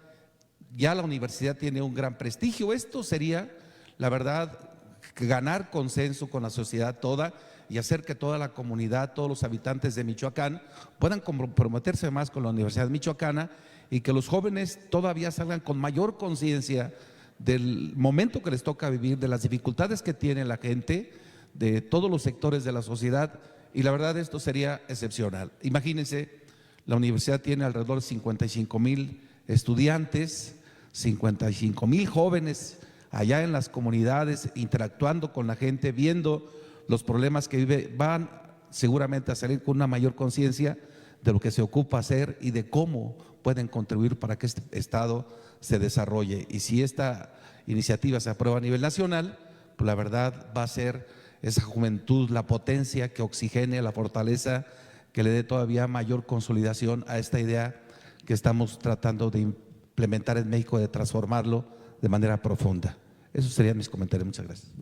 Speaker 3: Ya la universidad tiene un gran prestigio. Esto sería, la verdad, ganar consenso con la sociedad toda y hacer que toda la comunidad, todos los habitantes de Michoacán puedan comprometerse más con la Universidad Michoacana y que los jóvenes todavía salgan con mayor conciencia del momento que les toca vivir, de las dificultades que tiene la gente, de todos los sectores de la sociedad, y la verdad esto sería excepcional. Imagínense, la universidad tiene alrededor de 55,000 estudiantes, 55,000 jóvenes allá en las comunidades, interactuando con la gente, viendo los problemas que vive, van seguramente a salir con una mayor conciencia de lo que se ocupa hacer y de cómo pueden contribuir para que este estado se desarrolle. Y si esta iniciativa se aprueba a nivel nacional, pues la verdad va a ser esa juventud la potencia que oxigene, la fortaleza, que le dé todavía mayor consolidación a esta idea que estamos tratando de implementar en México, de transformarlo de manera profunda. Esos serían mis comentarios. Muchas gracias.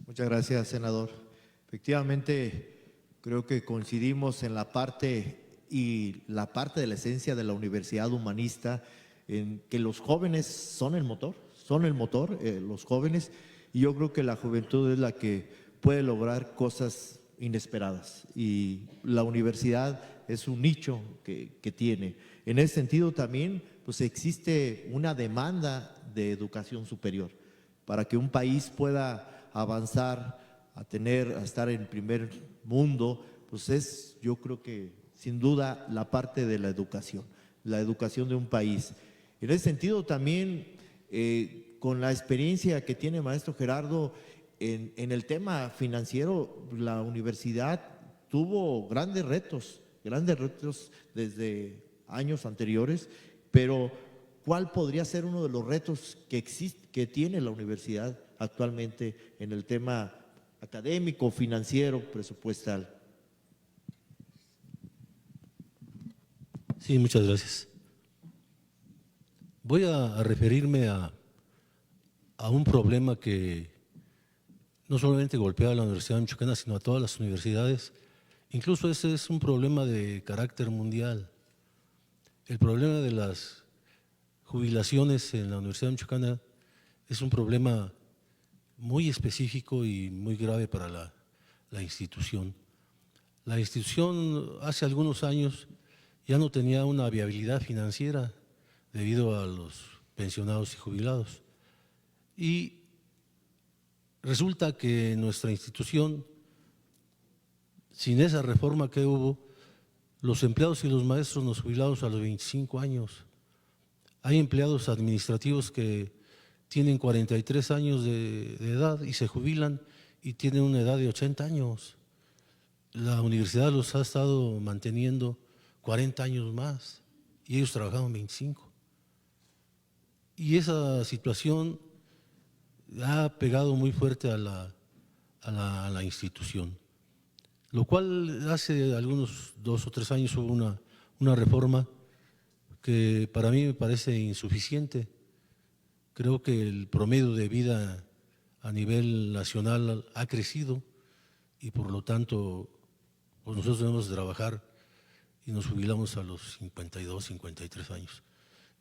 Speaker 2: Muchas gracias, senador. Efectivamente, creo que coincidimos en la parte de la esencia de la universidad humanista, en que los jóvenes son el motor, los jóvenes, y yo creo que la juventud es la que puede lograr cosas inesperadas, y la universidad es un nicho que tiene. En ese sentido también, pues existe una demanda de educación superior para que un país pueda avanzar a estar en primer mundo, pues yo creo que sin duda la parte de la educación de un país. En ese sentido también, con la experiencia que tiene maestro Gerardo en el tema financiero, la universidad tuvo grandes retos desde años anteriores, pero ¿cuál podría ser uno de los retos que tiene la universidad actualmente en el tema académico, financiero, presupuestal?
Speaker 4: Sí, muchas gracias. Voy a referirme a un problema que no solamente golpea a la Universidad Michoacana, sino a todas las universidades. Incluso ese es un problema de carácter mundial. El problema de las jubilaciones en la Universidad Michoacana es un problema muy específico y muy grave para la institución. La institución hace algunos años ya no tenía una viabilidad financiera debido a los pensionados y jubilados. Y resulta que nuestra institución, sin esa reforma que hubo, los empleados y los maestros nos jubilamos a los 25 años. Hay empleados administrativos que tienen 43 años de edad y se jubilan y tienen una edad de 80 años. La universidad los ha estado manteniendo 40 años más y ellos trabajaban 25. Y esa situación ha pegado muy fuerte a la institución, lo cual hace algunos 2 o 3 años hubo una reforma que para mí me parece insuficiente. Creo que el promedio de vida a nivel nacional ha crecido y por lo tanto pues nosotros debemos trabajar y nos jubilamos a los 52, 53 años,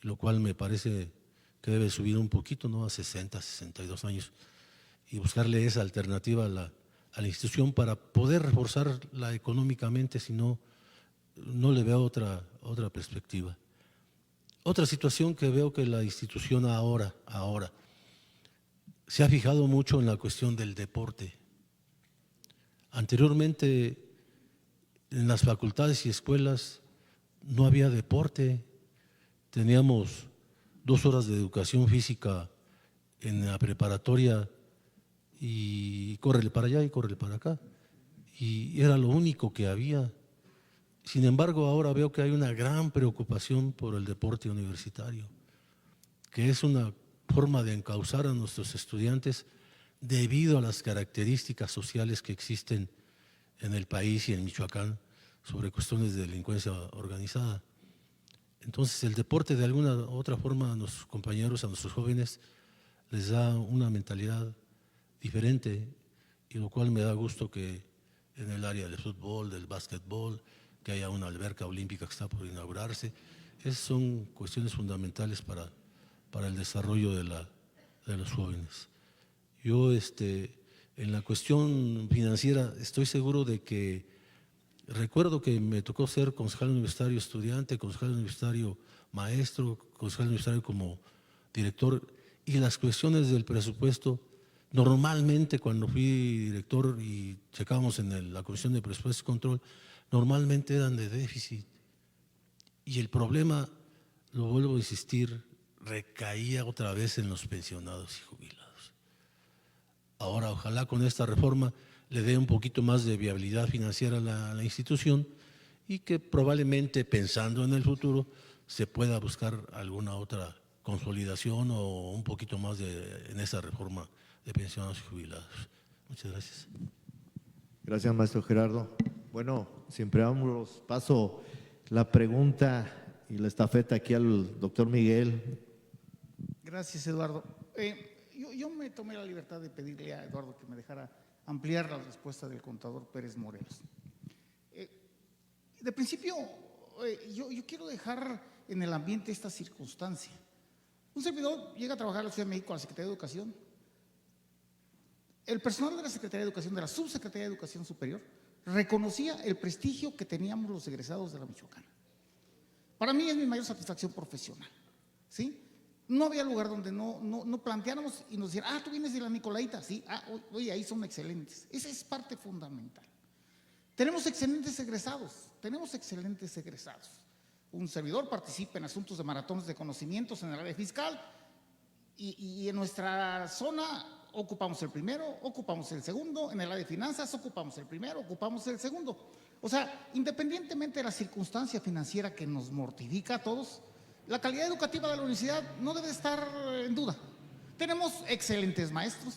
Speaker 4: lo cual me parece que debe subir un poquito, ¿no? A 60, 62 años y buscarle esa alternativa a la institución para poder reforzarla económicamente, si no, no le veo otra perspectiva. Otra situación que veo que la institución ahora se ha fijado mucho en la cuestión del deporte. Anteriormente en las facultades y escuelas no había deporte, teníamos 2 horas de educación física en la preparatoria y córrele para allá y córrele para acá, y era lo único que había. Sin embargo, ahora veo que hay una gran preocupación por el deporte universitario, que es una forma de encauzar a nuestros estudiantes debido a las características sociales que existen en el país y en Michoacán sobre cuestiones de delincuencia organizada. Entonces, el deporte de alguna u otra forma a nuestros compañeros, a nuestros jóvenes, les da una mentalidad diferente, y lo cual me da gusto que en el área del fútbol, del básquetbol, que haya una alberca olímpica que está por inaugurarse. Esas son cuestiones fundamentales para el desarrollo de los jóvenes. Yo en la cuestión financiera estoy seguro de que, recuerdo que me tocó ser concejal universitario estudiante, concejal universitario maestro, concejal universitario como director, y las cuestiones del presupuesto, normalmente cuando fui director y checábamos en la Comisión de Presupuestos y Control, normalmente eran de déficit. Y el problema, lo vuelvo a insistir, recaía otra vez en los pensionados y jubilados. Ahora, ojalá con esta reforma le dé un poquito más de viabilidad financiera a la institución y que probablemente, pensando en el futuro, se pueda buscar alguna otra consolidación o un poquito más en esa reforma de pensionados y jubilados. Muchas gracias.
Speaker 2: Gracias, maestro Gerardo. Bueno, sin preámbulos, paso la pregunta y la estafeta aquí al doctor Miguel.
Speaker 5: Gracias, Eduardo. Yo me tomé la libertad de pedirle a Eduardo que me dejara ampliar la respuesta del contador Pérez Morelos. De principio, yo quiero dejar en el ambiente esta circunstancia. Un servidor llega a trabajar a la Ciudad de México, a la Secretaría de Educación. El personal de la Secretaría de Educación, de la Subsecretaría de Educación Superior, reconocía el prestigio que teníamos los egresados de la Michoacana. Para mí es mi mayor satisfacción profesional, ¿sí? No había lugar donde no planteáramos y nos dijeran, tú vienes de la Nicolaita, sí, oye, ahí son excelentes. Esa es parte fundamental. Tenemos excelentes egresados. Un servidor participa en asuntos de maratones de conocimientos en el área fiscal y en nuestra zona ocupamos el primero, ocupamos el segundo, en el área de finanzas ocupamos el primero, ocupamos el segundo. O sea, independientemente de la circunstancia financiera que nos mortifica a todos, la calidad educativa de la universidad no debe estar en duda. Tenemos excelentes maestros,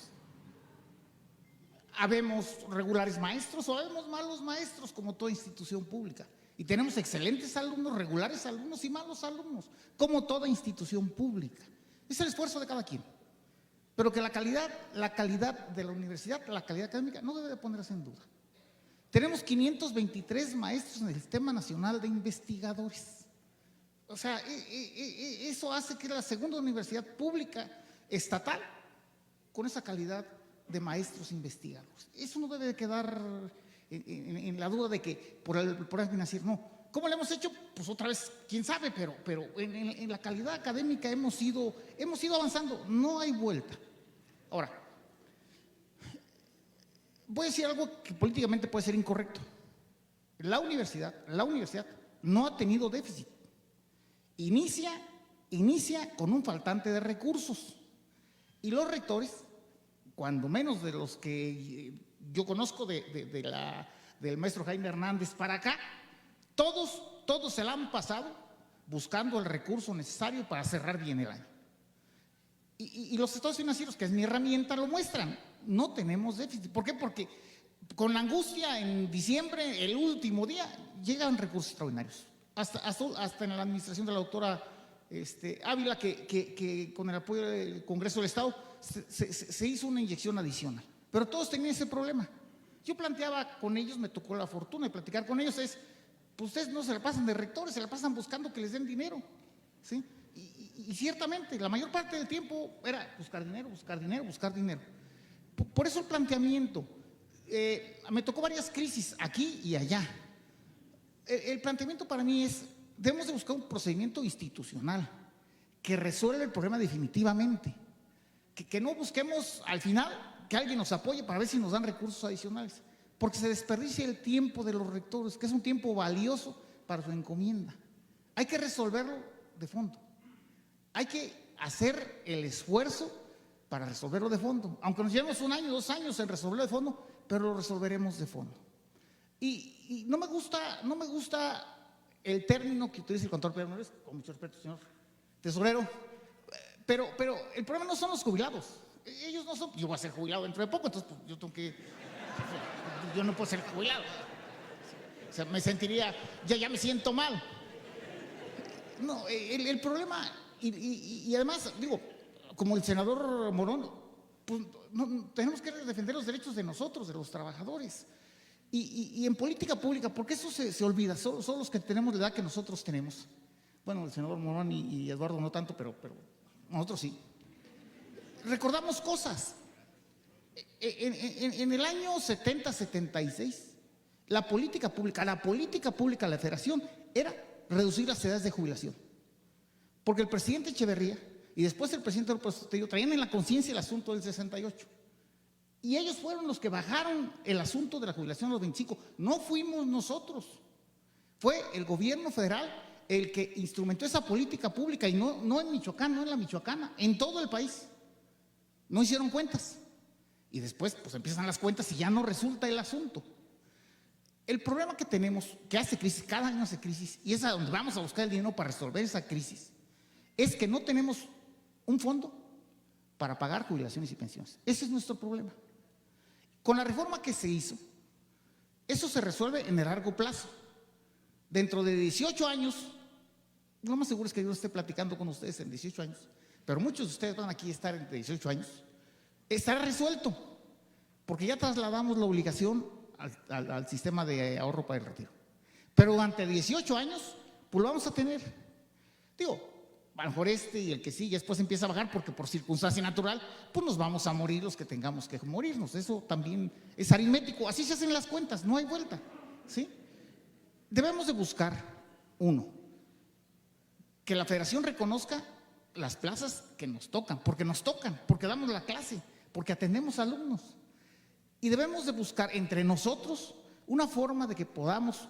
Speaker 5: habemos regulares maestros o habemos malos maestros como toda institución pública. Y tenemos excelentes alumnos, regulares alumnos y malos alumnos, como toda institución pública. Es el esfuerzo de cada quien. Pero que la calidad de la universidad, la calidad académica, no debe de ponerse en duda. Tenemos 523 maestros en el Sistema Nacional de Investigadores. O sea, eso hace que la segunda universidad pública estatal con esa calidad de maestros investigadores. Eso no debe de quedar en la duda de que por el financiero, no. ¿Cómo lo hemos hecho? Pues otra vez, quién sabe, pero en la calidad académica hemos ido avanzando, no hay vuelta. Ahora, voy a decir algo que políticamente puede ser incorrecto. La universidad no ha tenido déficit. Inicia con un faltante de recursos. Y los rectores, cuando menos de los que yo conozco del maestro Jaime Hernández para acá, todos se la han pasado buscando el recurso necesario para cerrar bien el año. Y los estados financieros, que es mi herramienta, lo muestran. No tenemos déficit. ¿Por qué? Porque con la angustia en diciembre, el último día, llegan recursos extraordinarios. Hasta en la administración de la doctora Ávila, que con el apoyo del Congreso del Estado se hizo una inyección adicional. Pero todos tenían ese problema. Yo planteaba con ellos, me tocó la fortuna de platicar con ellos, pues ustedes no se la pasan de rectores, se la pasan buscando que les den dinero, ¿sí? Y ciertamente, la mayor parte del tiempo era buscar dinero. Por eso el planteamiento, me tocó varias crisis aquí y allá. El planteamiento para mí es, debemos de buscar un procedimiento institucional que resuelva el problema definitivamente, que no busquemos al final que alguien nos apoye para ver si nos dan recursos adicionales, porque se desperdicia el tiempo de los rectores, que es un tiempo valioso para su encomienda. Hay que resolverlo de fondo. Hay que hacer el esfuerzo para resolverlo de fondo, aunque nos llevemos 1 año, 2 años en resolverlo de fondo, pero lo resolveremos de fondo. Y no me gusta el término que utiliza el contador Pedro Morales, con mucho respeto, señor tesorero, pero el problema no son los jubilados. Ellos no son, yo voy a ser jubilado dentro de poco, entonces pues, yo no puedo ser jubilado. O sea, me sentiría, ya me siento mal. No, el problema, y además, digo, como el senador Morón, pues tenemos que defender los derechos de nosotros, de los trabajadores. Y en política pública, porque eso se olvida, son los que tenemos la edad que nosotros tenemos. Bueno, el senador Morón y Eduardo no tanto, pero nosotros sí. Recordamos cosas. En el año 70-76, la política pública de la Federación era reducir las edades de jubilación. Porque el presidente Echeverría y después el presidente López Portillo traían en la conciencia el asunto del 68. Y ellos fueron los que bajaron el asunto de la jubilación a los 25. No fuimos nosotros. Fue el gobierno federal el que instrumentó esa política pública, y no en Michoacán, no en la Michoacana, en todo el país. No hicieron cuentas. Y después pues empiezan las cuentas y ya no resulta el asunto. El problema que tenemos, que hace crisis, cada año hace crisis, y es a donde vamos a buscar el dinero para resolver esa crisis, es que no tenemos un fondo para pagar jubilaciones y pensiones. Ese es nuestro problema. Con la reforma que se hizo, eso se resuelve en el largo plazo. Dentro de 18 años, lo más seguro es que yo esté platicando con ustedes en 18 años, pero muchos de ustedes van aquí a estar entre 18 años, estará resuelto, porque ya trasladamos la obligación al sistema de ahorro para el retiro. Pero durante 18 años, pues lo vamos a tener. Digo, a lo mejor y el que sigue después empieza a bajar, porque por circunstancia natural, pues nos vamos a morir los que tengamos que morirnos. Eso también es aritmético, así se hacen las cuentas, no hay vuelta, ¿sí? Debemos de buscar, uno, que la Federación reconozca las plazas que nos tocan, porque damos la clase, porque atendemos alumnos. Y debemos de buscar entre nosotros una forma de que podamos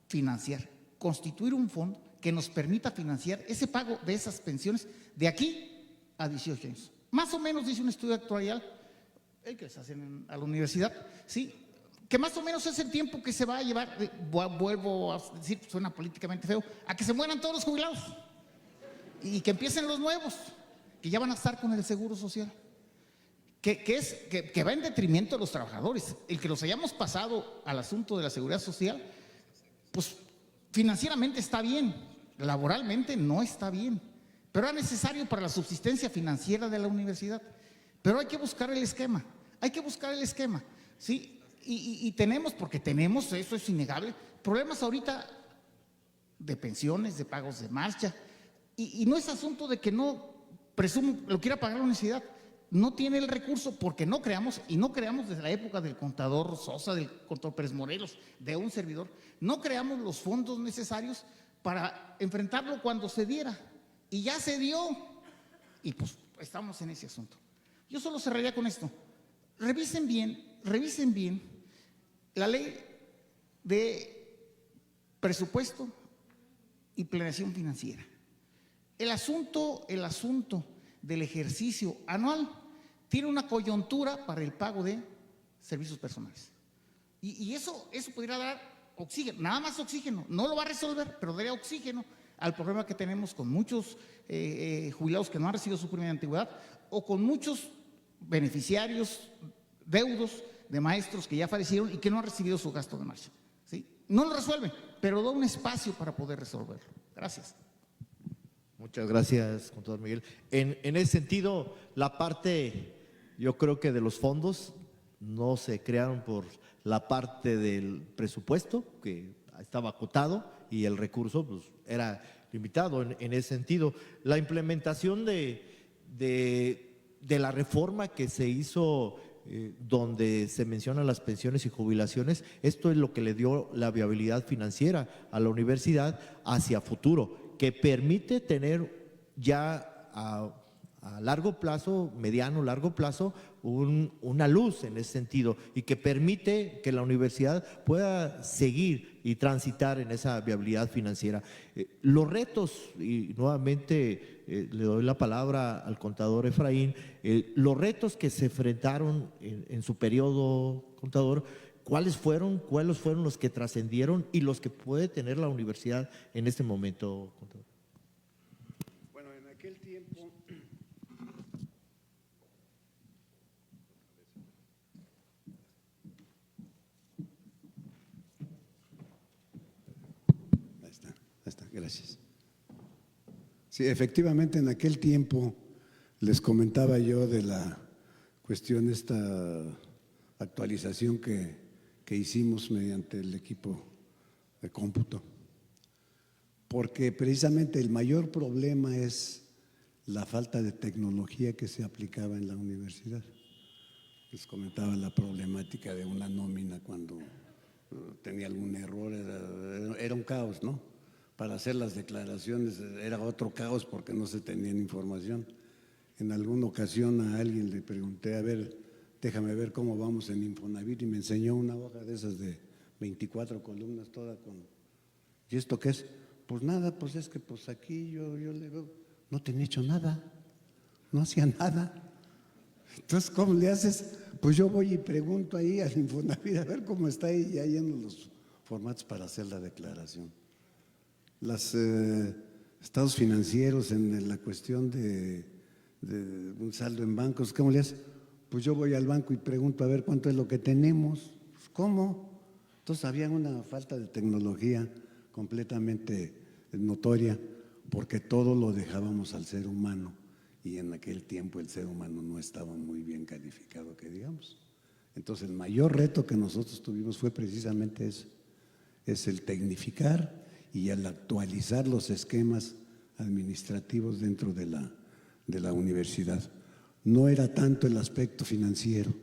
Speaker 5: financiar, constituir un fondo que nos permita financiar ese pago de esas pensiones de aquí a 18 años. Más o menos dice un estudio actuarial, el que se hace a la universidad, ¿sí?, que más o menos es el tiempo que se va a llevar, vuelvo a decir, suena políticamente feo, a que se mueran todos los jubilados y que empiecen los nuevos, que ya van a estar con el seguro social, que va en detrimento de los trabajadores. El que los hayamos pasado al asunto de la seguridad social, pues financieramente está bien, laboralmente no está bien, pero era necesario para la subsistencia financiera de la universidad. Pero hay que buscar el esquema, ¿sí? Y tenemos, porque tenemos, eso es innegable, problemas ahorita de pensiones, de pagos de marcha. Y no es asunto de que no presumo lo quiera pagar la universidad. No tiene el recurso porque no creamos, y no creamos desde la época del contador Sosa, del contador Pérez Morelos, de un servidor, no creamos los fondos necesarios para enfrentarlo cuando se diera. Y ya se dio. Y pues estamos en ese asunto. Yo solo cerraría con esto. Revisen bien la ley de presupuesto y planeación financiera. El asunto del ejercicio anual tiene una coyuntura para el pago de servicios personales. Y eso pudiera dar oxígeno, nada más oxígeno. No lo va a resolver, pero daría oxígeno al problema que tenemos con muchos jubilados que no han recibido su prima de antigüedad o con muchos beneficiarios, deudos de maestros que ya fallecieron y que no han recibido su gasto de marcha. ¿Sí? No lo resuelven, pero da un espacio para poder resolverlo. Gracias.
Speaker 2: Muchas gracias, contador Miguel. En ese sentido, la parte, yo creo que de los fondos no se crearon por la parte del presupuesto, que estaba acotado, y el recurso pues, era limitado en ese sentido. La implementación de la reforma que se hizo, donde se mencionan las pensiones y jubilaciones, esto es lo que le dio la viabilidad financiera a la universidad hacia futuro, que permite tener ya a largo plazo, mediano, largo plazo, una luz en ese sentido, y que permite que la universidad pueda seguir y transitar en esa viabilidad financiera. Los retos, y nuevamente le doy la palabra al contador Efraín, los retos que se enfrentaron en su periodo, contador, ¿cuáles fueron los que trascendieron y los que puede tener la universidad en este momento, contador?
Speaker 6: Bueno, en aquel tiempo… Ahí está, gracias. Sí, efectivamente, en aquel tiempo les comentaba yo de la cuestión, esta actualización que hicimos mediante el equipo de cómputo, porque precisamente el mayor problema es la falta de tecnología que se aplicaba en la universidad. Les comentaba la problemática de una nómina cuando tenía algún error, era un caos, ¿no? Para hacer las declaraciones era otro caos porque no se tenían información. En alguna ocasión a alguien le pregunté, a ver, déjame ver cómo vamos en Infonavit, y me enseñó una hoja de esas de 24 columnas toda con… ¿Y esto qué es? Pues nada, pues es que pues aquí yo le veo, no tenía hecho nada, no hacía nada. Entonces, ¿cómo le haces? Pues yo voy y pregunto ahí al Infonavit a ver cómo está ahí, ya lleno los formatos para hacer la declaración. Los estados financieros en la cuestión de un saldo en bancos, ¿cómo le haces? Pues yo voy al banco y pregunto a ver cuánto es lo que tenemos. Pues, ¿cómo? Entonces había una falta de tecnología completamente notoria, porque todo lo dejábamos al ser humano, y en aquel tiempo el ser humano no estaba muy bien calificado, que digamos. Entonces el mayor reto que nosotros tuvimos fue precisamente eso, es el tecnificar y el actualizar los esquemas administrativos dentro de la universidad. No era tanto el aspecto financiero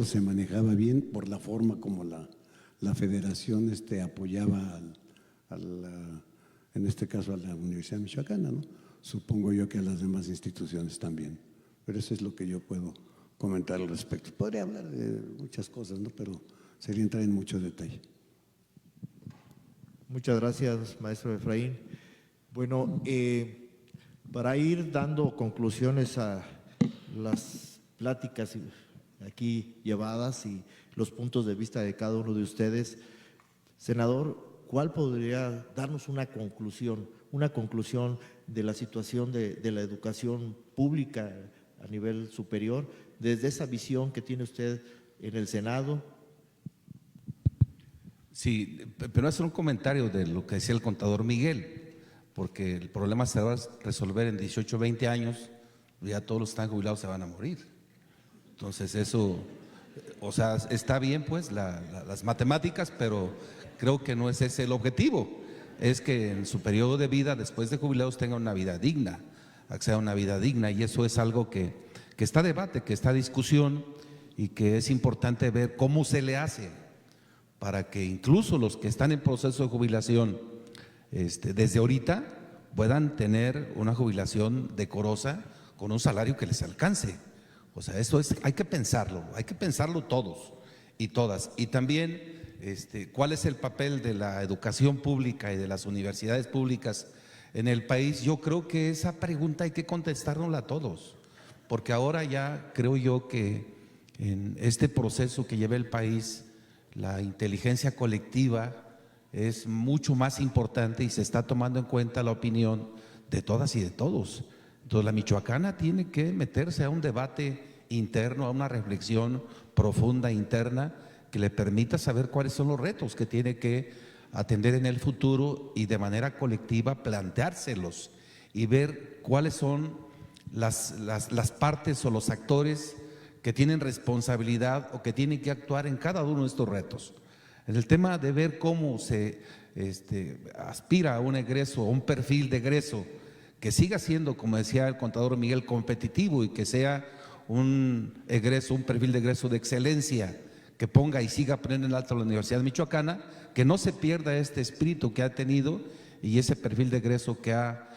Speaker 6: se manejaba bien por la forma como la federación apoyaba en este caso a la Universidad Michoacana, ¿no? Supongo yo que a las demás instituciones también, pero eso es lo que yo puedo comentar al respecto. Podría hablar de muchas cosas, ¿no? Pero sería entrar en mucho detalle.
Speaker 2: Muchas gracias, maestro Efraín. Bueno, para ir dando conclusiones a las pláticas aquí llevadas y los puntos de vista de cada uno de ustedes, senador, ¿cuál podría darnos una conclusión de la situación de la educación pública a nivel superior, desde esa visión que tiene usted en el Senado?
Speaker 3: Sí, pero hacer un comentario de lo que decía el contador Miguel, porque el problema se va a resolver en 18, 20 años, ya todos los que están jubilados se van a morir. Entonces eso, o sea, está bien pues las matemáticas, pero creo que no es ese el objetivo. es que en su periodo de vida, después de jubilados, tengan una vida digna, accedan a una vida digna, y eso es algo que está a debate, que está a discusión, y que es importante ver cómo se le hace para que incluso los que están en proceso de jubilación desde ahorita puedan tener una jubilación decorosa con un salario que les alcance. O sea, eso hay que pensarlo todos y todas. Y también cuál es el papel de la educación pública y de las universidades públicas en el país. Yo creo que esa pregunta hay que contestárnosla a todos, porque ahora ya creo yo que en este proceso que lleva el país, la inteligencia colectiva es mucho más importante y se está tomando en cuenta la opinión de todas y de todos. Entonces la michoacana tiene que meterse a un debate interno, a una reflexión profunda interna que le permita saber cuáles son los retos que tiene que atender en el futuro y de manera colectiva planteárselos y ver cuáles son las partes o los actores que tienen responsabilidad o que tienen que actuar en cada uno de estos retos. En el tema de ver cómo se aspira a un egreso, a un perfil de egreso que siga siendo, como decía el contador Miguel, competitivo y que sea un egreso, un perfil de egreso de excelencia, que ponga y siga poniendo en alto la Universidad Michoacana, que no se pierda este espíritu que ha tenido y ese perfil de egreso que ha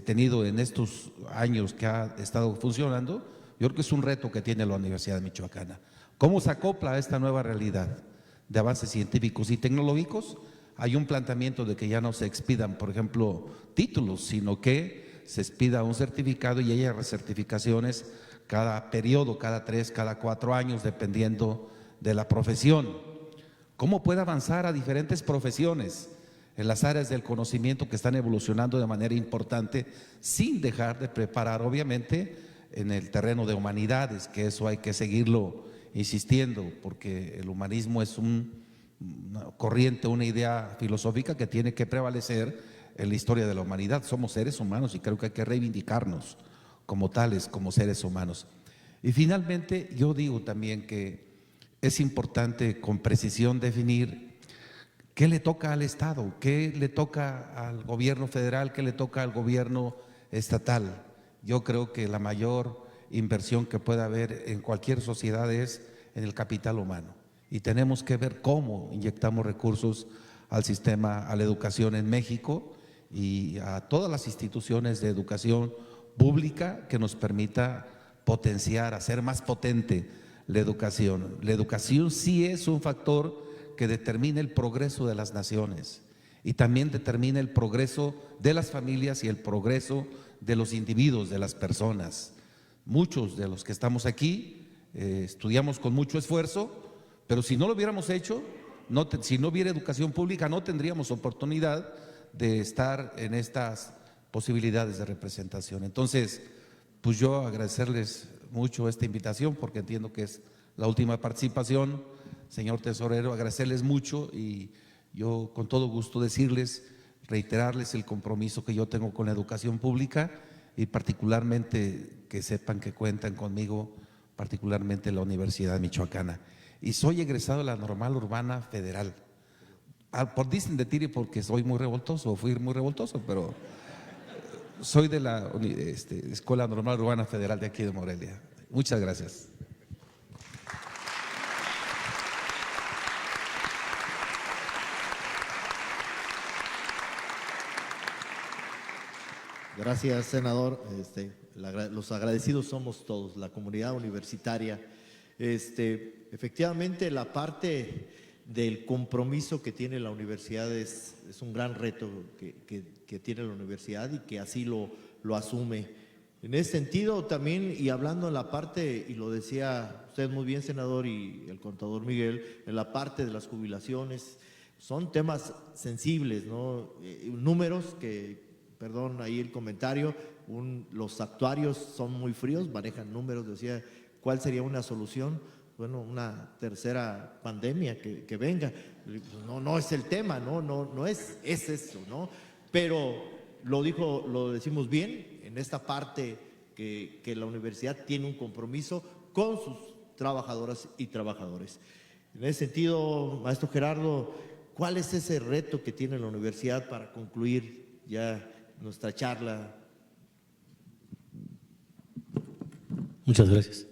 Speaker 3: tenido en estos años que ha estado funcionando. Yo creo que es un reto que tiene la Universidad Michoacana. ¿Cómo se acopla a esta nueva realidad de avances científicos y tecnológicos? Hay un planteamiento de que ya no se expidan, por ejemplo, títulos, sino que se expida un certificado y haya recertificaciones cada periodo, cada 3, cada 4 años, dependiendo de la profesión. ¿Cómo puede avanzar a diferentes profesiones en las áreas del conocimiento que están evolucionando de manera importante, sin dejar de preparar, obviamente, en el terreno de humanidades, que eso hay que seguirlo insistiendo, porque el humanismo es una corriente, una idea filosófica que tiene que prevalecer en la historia de la humanidad. Somos seres humanos y creo que hay que reivindicarnos como tales, como seres humanos. Y finalmente yo digo también que es importante con precisión definir qué le toca al Estado, qué le toca al gobierno federal, qué le toca al gobierno estatal. Yo creo que la mayor inversión que puede haber en cualquier sociedad es en el capital humano y tenemos que ver cómo inyectamos recursos al sistema, a la educación en México y a todas las instituciones de educación pública que nos permita potenciar, hacer más potente la educación. La educación sí es un factor que determina el progreso de las naciones y también determina el progreso de las familias y el progreso de los individuos, de las personas. Muchos de los que estamos aquí estudiamos con mucho esfuerzo, pero si no lo hubiéramos hecho, si no hubiera educación pública, no tendríamos oportunidad de estar en estas posibilidades de representación. Entonces, pues yo agradecerles mucho esta invitación porque entiendo que es la última participación, señor tesorero, agradecerles mucho y yo con todo gusto decirles, reiterarles el compromiso que yo tengo con la educación pública y particularmente que sepan que cuentan conmigo, particularmente la Universidad Michoacana. Y soy egresado de la Normal Urbana Federal. Dicen de tire porque soy muy revoltoso, o fui muy revoltoso, pero soy de la Escuela Normal Urbana Federal de aquí de Morelia. Muchas gracias.
Speaker 2: Gracias, senador. Los agradecidos somos todos, la comunidad universitaria. Efectivamente, la parte del compromiso que tiene la universidad es un gran reto que tiene la universidad y que así lo asume. En ese sentido también, y hablando en la parte, y lo decía usted muy bien, senador, y el contador Miguel, en la parte de las jubilaciones, son temas sensibles, ¿no? Números que… Perdón, ahí el comentario, los actuarios son muy fríos, manejan números, decía, ¿cuál sería una solución? Bueno, una tercera pandemia que venga. No es el tema, no es eso, ¿no? Pero lo decimos bien, en esta parte que la universidad tiene un compromiso con sus trabajadoras y trabajadores. En ese sentido, maestro Gerardo, ¿Cuál es ese reto que tiene la universidad para concluir ya nuestra charla?
Speaker 4: Muchas gracias.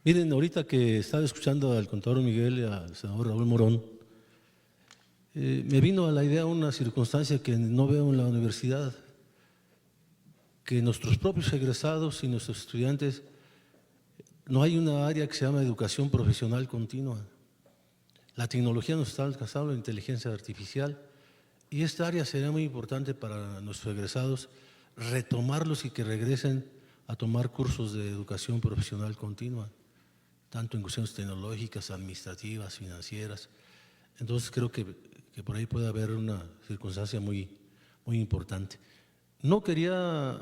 Speaker 4: Miren, ahorita que estaba escuchando al contador Miguel y al senador Raúl Morón, me vino a la idea una circunstancia que no veo en la universidad, que nuestros propios egresados y nuestros estudiantes, no hay una área que se llama educación profesional continua. La tecnología nos está alcanzando, la inteligencia artificial, y esta área sería muy importante para nuestros egresados, retomarlos y que regresen a tomar cursos de educación profesional continua, tanto en cuestiones tecnológicas, administrativas, financieras. Entonces creo que por ahí puede haber una circunstancia muy importante. No quería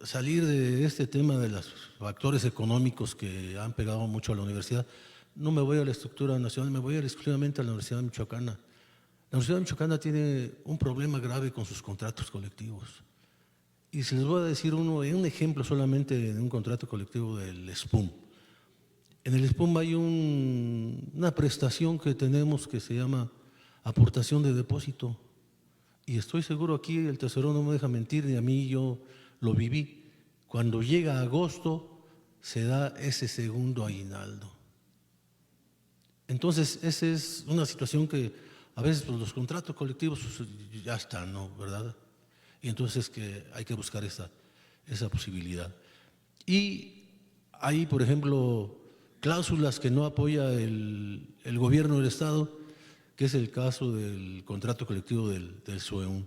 Speaker 4: salir de este tema de los factores económicos que han pegado mucho a la universidad. No me voy a la estructura nacional, me voy exclusivamente a la Universidad Michoacana. La Universidad Michoacana tiene un problema grave con sus contratos colectivos. Y se les voy a decir un ejemplo solamente de un contrato colectivo del SPUM. En el SPUM hay una prestación que tenemos que se llama aportación de depósito. Y estoy seguro aquí, el tesorero no me deja mentir, ni a mí, yo lo viví. Cuando llega agosto, se da ese segundo aguinaldo. Entonces, esa es una situación que a veces pues, los contratos colectivos ya están, ¿no? ¿Verdad? Y entonces que hay que buscar esa posibilidad. Y hay, por ejemplo, cláusulas que no apoya el gobierno del Estado, que es el caso del contrato colectivo del SUEUM.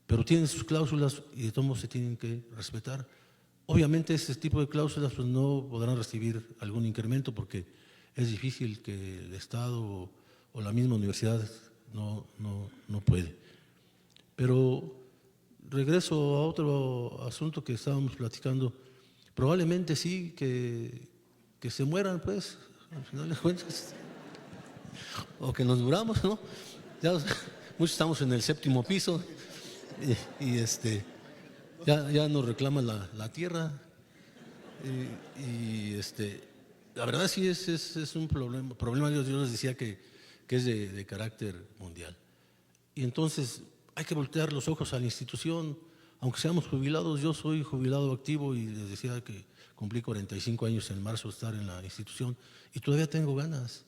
Speaker 4: Pero tienen sus cláusulas y de todos modos se tienen que respetar. Obviamente ese tipo de cláusulas pues, no podrán recibir algún incremento porque es difícil que el Estado o la misma universidad no puede. Pero regreso a otro asunto que estábamos platicando. Probablemente sí que se mueran, pues, al final de cuentas. O que nos duramos, ¿no? Ya, muchos estamos en el 7º piso y ya nos reclama la tierra. La verdad sí es un problema. Yo les decía que es de carácter mundial. Y entonces hay que voltear los ojos a la institución, aunque seamos jubilados. Yo soy jubilado activo y les decía que cumplí 45 años en marzo de estar en la institución y todavía tengo ganas.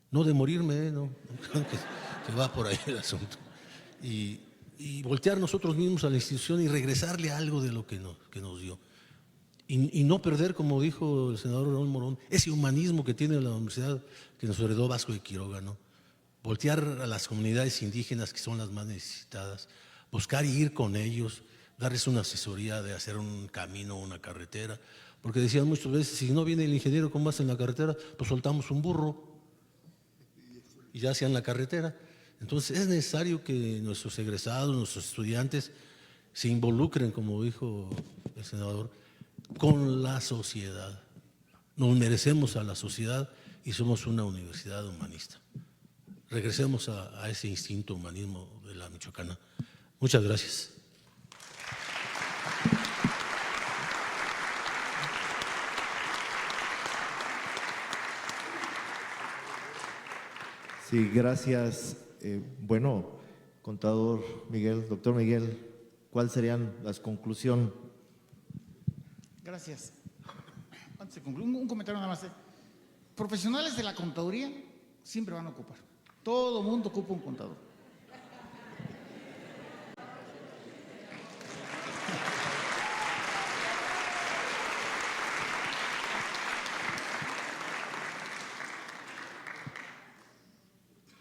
Speaker 4: No de morirme, no, que va por ahí el asunto. Y voltear nosotros mismos a la institución y regresarle algo de lo que nos dio. Y no perder, como dijo el senador Raúl Morón, ese humanismo que tiene la universidad que nos heredó Vasco de Quiroga, ¿no? Voltear a las comunidades indígenas que son las más necesitadas, buscar ir con ellos, darles una asesoría de hacer un camino, una carretera, porque decían muchas veces, si no viene el ingeniero, ¿cómo hacen la carretera? Pues soltamos un burro y ya hacían la carretera. Entonces es necesario que nuestros egresados, nuestros estudiantes se involucren, como dijo el senador, con la sociedad. Nos merecemos a la sociedad y somos una universidad humanista. Regresemos a ese instinto humanismo de la Michoacana. Muchas gracias.
Speaker 2: Sí, gracias. Bueno, contador Miguel, doctor Miguel, ¿cuáles serían las conclusiones?
Speaker 5: Gracias. Antes de concluir, un comentario nada más. Profesionales de la contaduría siempre van a ocupar. Todo mundo ocupa un contador.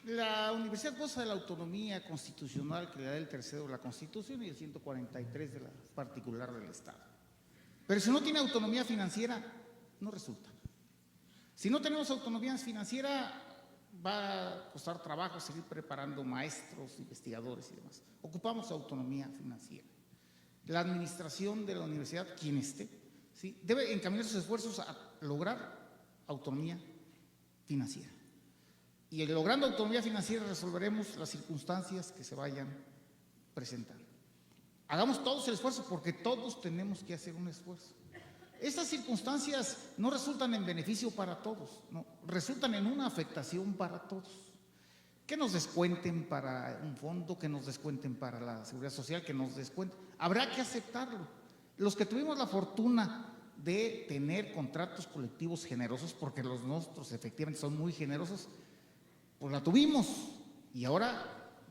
Speaker 5: La universidad goza de la autonomía constitucional que le da el tercero de la Constitución y el 143 de la particular del Estado. Pero si no tiene autonomía financiera, no resulta. Si no tenemos autonomía financiera, va a costar trabajo seguir preparando maestros, investigadores y demás. Ocupamos autonomía financiera. La administración de la universidad, quien esté, ¿sí?, debe encaminar sus esfuerzos a lograr autonomía financiera. Y logrando autonomía financiera resolveremos las circunstancias que se vayan presentando. Hagamos todos el esfuerzo porque todos tenemos que hacer un esfuerzo. Estas circunstancias no resultan en beneficio para todos, no, resultan en una afectación para todos. que nos descuenten para un fondo, que nos descuenten para la seguridad social, que nos descuenten. Habrá que aceptarlo. Los que tuvimos la fortuna de tener contratos colectivos generosos, porque los nuestros efectivamente son muy generosos, pues la tuvimos. Y ahora,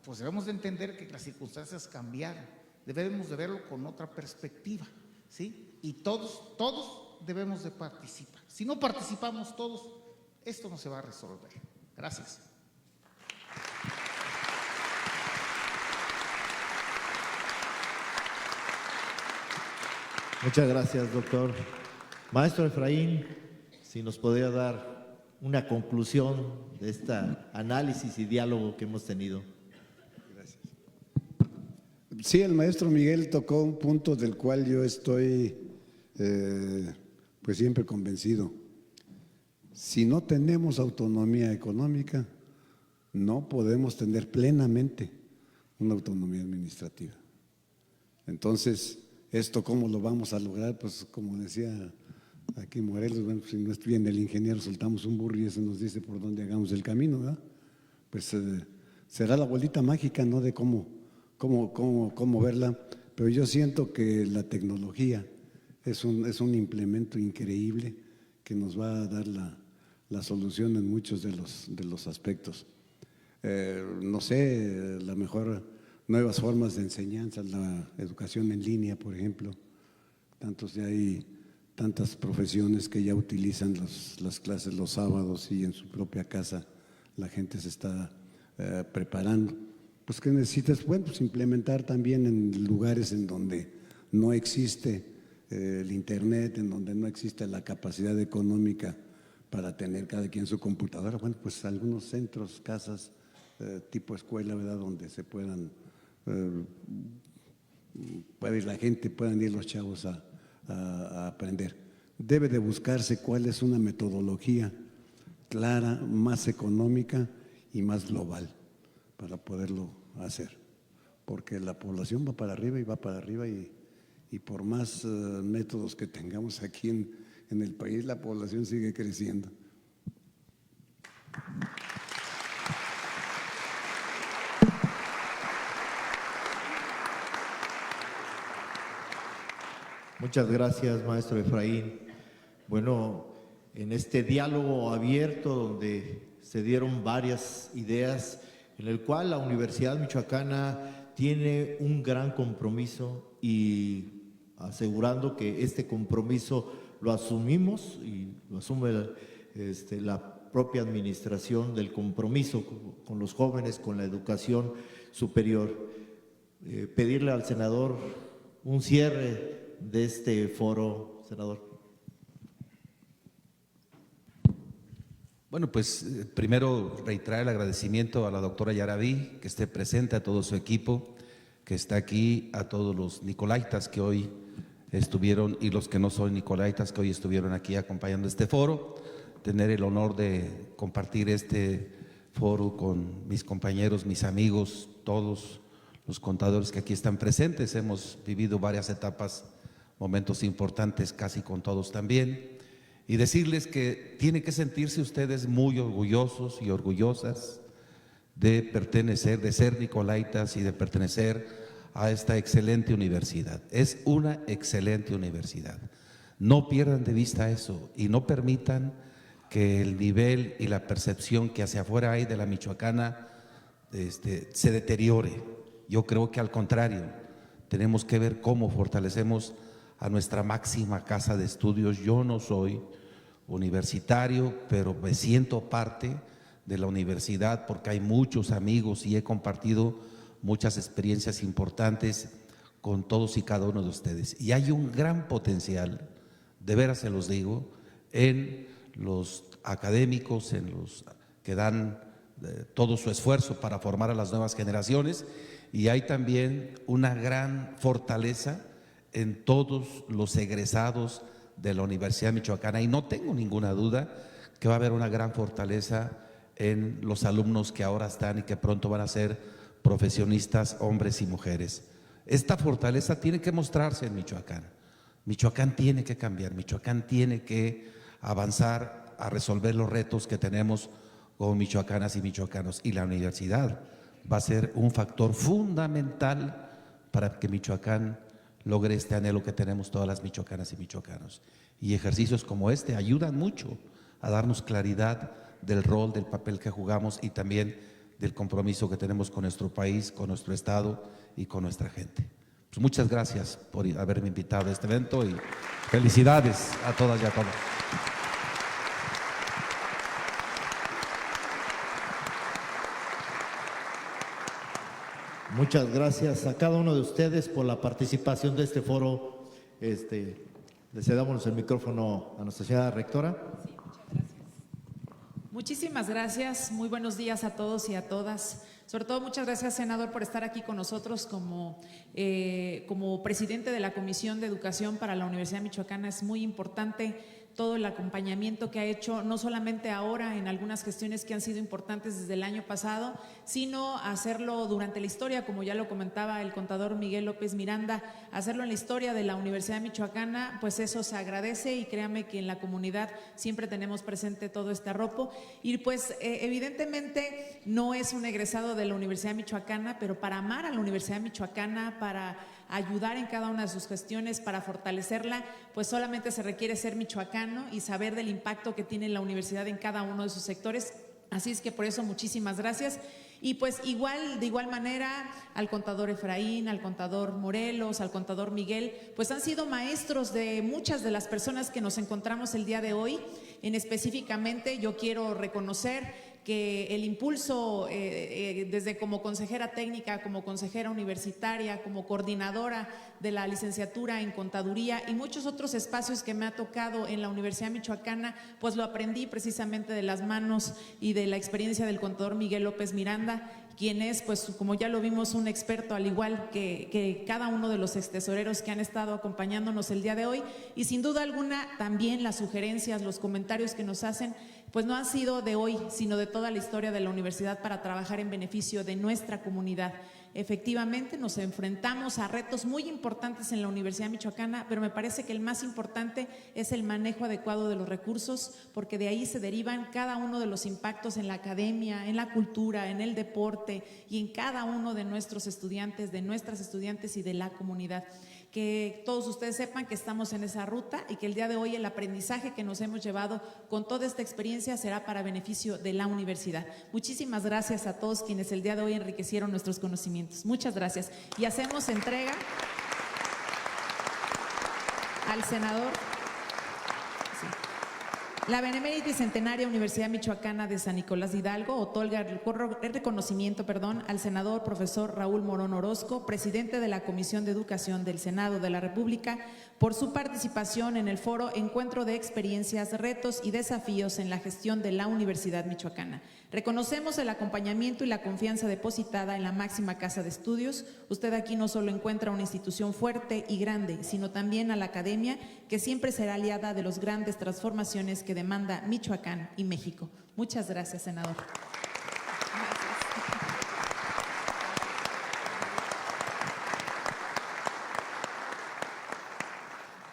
Speaker 5: pues debemos de entender que las circunstancias cambiaron. Debemos de verlo con otra perspectiva, ¿sí? Y todos debemos de participar. Si no participamos todos, esto no se va a resolver. Gracias.
Speaker 2: Muchas gracias, doctor. Maestro Efraín, si nos podría dar una conclusión de este análisis y diálogo que hemos tenido.
Speaker 6: Gracias. Sí, el maestro Miguel tocó un punto del cual yo estoy pues siempre convencido. Si no tenemos autonomía económica, no podemos tener plenamente una autonomía administrativa. Entonces, ¿esto cómo lo vamos a lograr? Pues como decía aquí Morelos, bueno, si no viene el ingeniero, soltamos un burro y eso nos dice por dónde hagamos el camino, ¿verdad? Pues será la bolita mágica, ¿no? De cómo verla, pero yo siento que la tecnología es un implemento increíble que nos va a dar la solución en muchos de los aspectos. No sé, la mejor nuevas formas de enseñanza, la educación en línea, por ejemplo. Ya hay tantas profesiones que ya utilizan las clases los sábados y en su propia casa la gente se está preparando. Pues ¿qué necesitas? Bueno, pues implementar también en lugares en donde no existe el internet, en donde no existe la capacidad económica para tener cada quien su computadora. Bueno, pues algunos centros, casas tipo escuela, ¿verdad?, donde se puede ir la gente, puedan ir los chavos a aprender. Debe de buscarse cuál es una metodología clara, más económica y más global para poderlo hacer, porque la población va para arriba y va para arriba y por más métodos que tengamos aquí en el país, la población sigue creciendo.
Speaker 2: Muchas gracias, maestro Efraín. Bueno, en este diálogo abierto donde se dieron varias ideas, en el cual la Universidad Michoacana tiene un gran compromiso y asegurando que este compromiso lo asumimos y lo asume la propia administración del compromiso con los jóvenes, con la educación superior. Pedirle al senador un cierre de este foro, senador.
Speaker 3: Bueno, pues primero reiterar el agradecimiento a la doctora Yaraví, que esté presente, a todo su equipo, que está aquí, a todos los nicolaitas que hoy estuvieron y los que no son nicolaitas que hoy estuvieron aquí acompañando este foro, tener el honor de compartir este foro con mis compañeros, mis amigos, todos los contadores que aquí están presentes. Hemos vivido varias etapas, momentos importantes casi con todos también, y decirles que tienen que sentirse ustedes muy orgullosos y orgullosas de pertenecer, de ser nicolaitas y de pertenecer a esta excelente universidad. Es una excelente universidad. No pierdan de vista eso y no permitan que el nivel y la percepción que hacia afuera hay de la Michoacana se deteriore. Yo creo que al contrario, tenemos que ver cómo fortalecemos a nuestra máxima casa de estudios. Yo no soy universitario, pero me siento parte de la universidad porque hay muchos amigos y he compartido muchas experiencias importantes con todos y cada uno de ustedes. Y hay un gran potencial, de veras se los digo, en los académicos, en los que dan todo su esfuerzo para formar a las nuevas generaciones, y hay también una gran fortaleza en todos los egresados de la Universidad Michoacana, y no tengo ninguna duda que va a haber una gran fortaleza en los alumnos que ahora están y que pronto van a ser profesionistas, hombres y mujeres. Esta fortaleza tiene que mostrarse en Michoacán. Michoacán tiene que cambiar, Michoacán tiene que avanzar a resolver los retos que tenemos como michoacanas y michoacanos. Y la universidad va a ser un factor fundamental para que Michoacán logre este anhelo que tenemos todas las michoacanas y michoacanos. Y ejercicios como este ayudan mucho a darnos claridad del rol, del papel que jugamos y también del compromiso que tenemos con nuestro país, con nuestro Estado y con nuestra gente. Pues muchas gracias por haberme invitado a este evento y felicidades a todas y a todos.
Speaker 2: Muchas gracias a cada uno de ustedes por la participación de este foro. Le cedamos el micrófono a nuestra señora rectora.
Speaker 7: Sí, muchas gracias. Muchísimas gracias, muy buenos días a todos y a todas. Sobre todo, muchas gracias, senador, por estar aquí con nosotros como presidente de la Comisión de Educación para la Universidad Michoacana. Es muy importante todo el acompañamiento que ha hecho, no solamente ahora en algunas gestiones que han sido importantes desde el año pasado, sino hacerlo durante la historia, como ya lo comentaba el contador Miguel López Miranda, hacerlo en la historia de la Universidad Michoacana, pues eso se agradece y créame que en la comunidad siempre tenemos presente todo este arropo. Y pues evidentemente no es un egresado de la Universidad Michoacana, pero para amar a la Universidad Michoacana, para ayudar en cada una de sus gestiones, para fortalecerla, pues solamente se requiere ser michoacano y saber del impacto que tiene la universidad en cada uno de sus sectores. Así es que por eso muchísimas gracias. Y pues de igual manera al contador Efraín, al contador Morelos, al contador Miguel, pues han sido maestros de muchas de las personas que nos encontramos el día de hoy. Específicamente yo quiero reconocer que el impulso desde como consejera técnica, como consejera universitaria, como coordinadora de la licenciatura en contaduría y muchos otros espacios que me ha tocado en la Universidad Michoacana, pues lo aprendí precisamente de las manos y de la experiencia del contador Miguel López Miranda, quien es, pues como ya lo vimos, un experto al igual que cada uno de los extesoreros que han estado acompañándonos el día de hoy. Y sin duda alguna también las sugerencias, los comentarios que nos hacen, pues no han sido de hoy, sino de toda la historia de la universidad para trabajar en beneficio de nuestra comunidad. Efectivamente, nos enfrentamos a retos muy importantes en la Universidad Michoacana, pero me parece que el más importante es el manejo adecuado de los recursos, porque de ahí se derivan cada uno de los impactos en la academia, en la cultura, en el deporte y en cada uno de nuestros estudiantes, de nuestras estudiantes y de la comunidad. Que todos ustedes sepan que estamos en esa ruta y que el día de hoy el aprendizaje que nos hemos llevado con toda esta experiencia será para beneficio de la universidad. Muchísimas gracias a todos quienes el día de hoy enriquecieron nuestros conocimientos. Muchas gracias. Y hacemos entrega al senador. Sí. La Benemérita y Centenaria Universidad Michoacana de San Nicolás de Hidalgo otorga el reconocimiento al senador profesor Raúl Morón Orozco, presidente de la Comisión de Educación del Senado de la República, por su participación en el foro Encuentro de Experiencias, Retos y Desafíos en la Gestión de la Universidad Michoacana. Reconocemos el acompañamiento y la confianza depositada en la máxima casa de estudios. Usted aquí no solo encuentra una institución fuerte y grande, sino también a la academia, que siempre será aliada de las grandes transformaciones que demanda Michoacán y México. Muchas gracias, senador.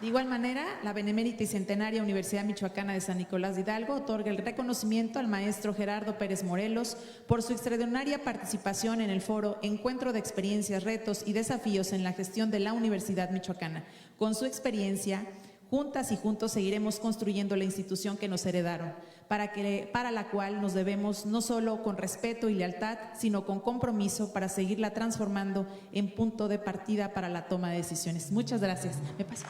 Speaker 7: De igual manera, la Benemérita y Centenaria Universidad Michoacana de San Nicolás de Hidalgo otorga el reconocimiento al maestro Gerardo Pérez Morelos por su extraordinaria participación en el foro Encuentro de Experiencias, Retos y Desafíos en la Gestión de la Universidad Michoacana. Con su experiencia, juntas y juntos seguiremos construyendo la institución que nos heredaron, para la cual nos debemos no solo con respeto y lealtad, sino con compromiso para seguirla transformando en punto de partida para la toma de decisiones. Muchas gracias. ¿Me pasa?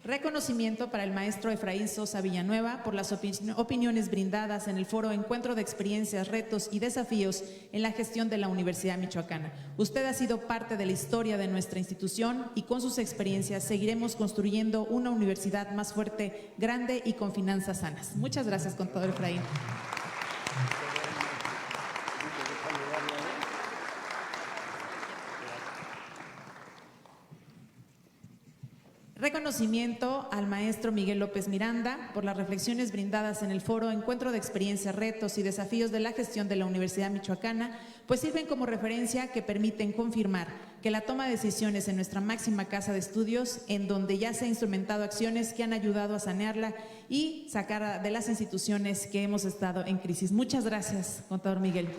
Speaker 7: Reconocimiento para el maestro Efraín Sosa Villanueva por las opiniones brindadas en el foro Encuentro de Experiencias, Retos y Desafíos en la Gestión de la Universidad Michoacana. Usted ha sido parte de la historia de nuestra institución y con sus experiencias seguiremos construyendo una universidad más fuerte, grande y con finanzas sanas. Muchas gracias, contador Efraín. Reconocimiento al maestro Miguel López Miranda por las reflexiones brindadas en el foro Encuentro de Experiencias, Retos y Desafíos de la Gestión de la Universidad Michoacana, pues sirven como referencia que permiten confirmar que la toma de decisiones en nuestra máxima casa de estudios, en donde ya se han instrumentado acciones que han ayudado a sanearla y sacar de las instituciones que hemos estado en crisis. Muchas gracias, contador Miguel.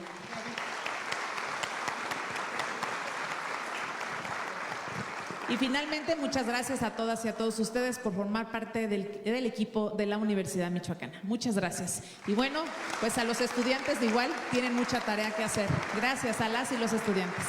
Speaker 7: Y finalmente, muchas gracias a todas y a todos ustedes por formar parte del equipo de la Universidad Michoacana. Muchas gracias. Y bueno, pues a los estudiantes de igual tienen mucha tarea que hacer. Gracias a las y los estudiantes.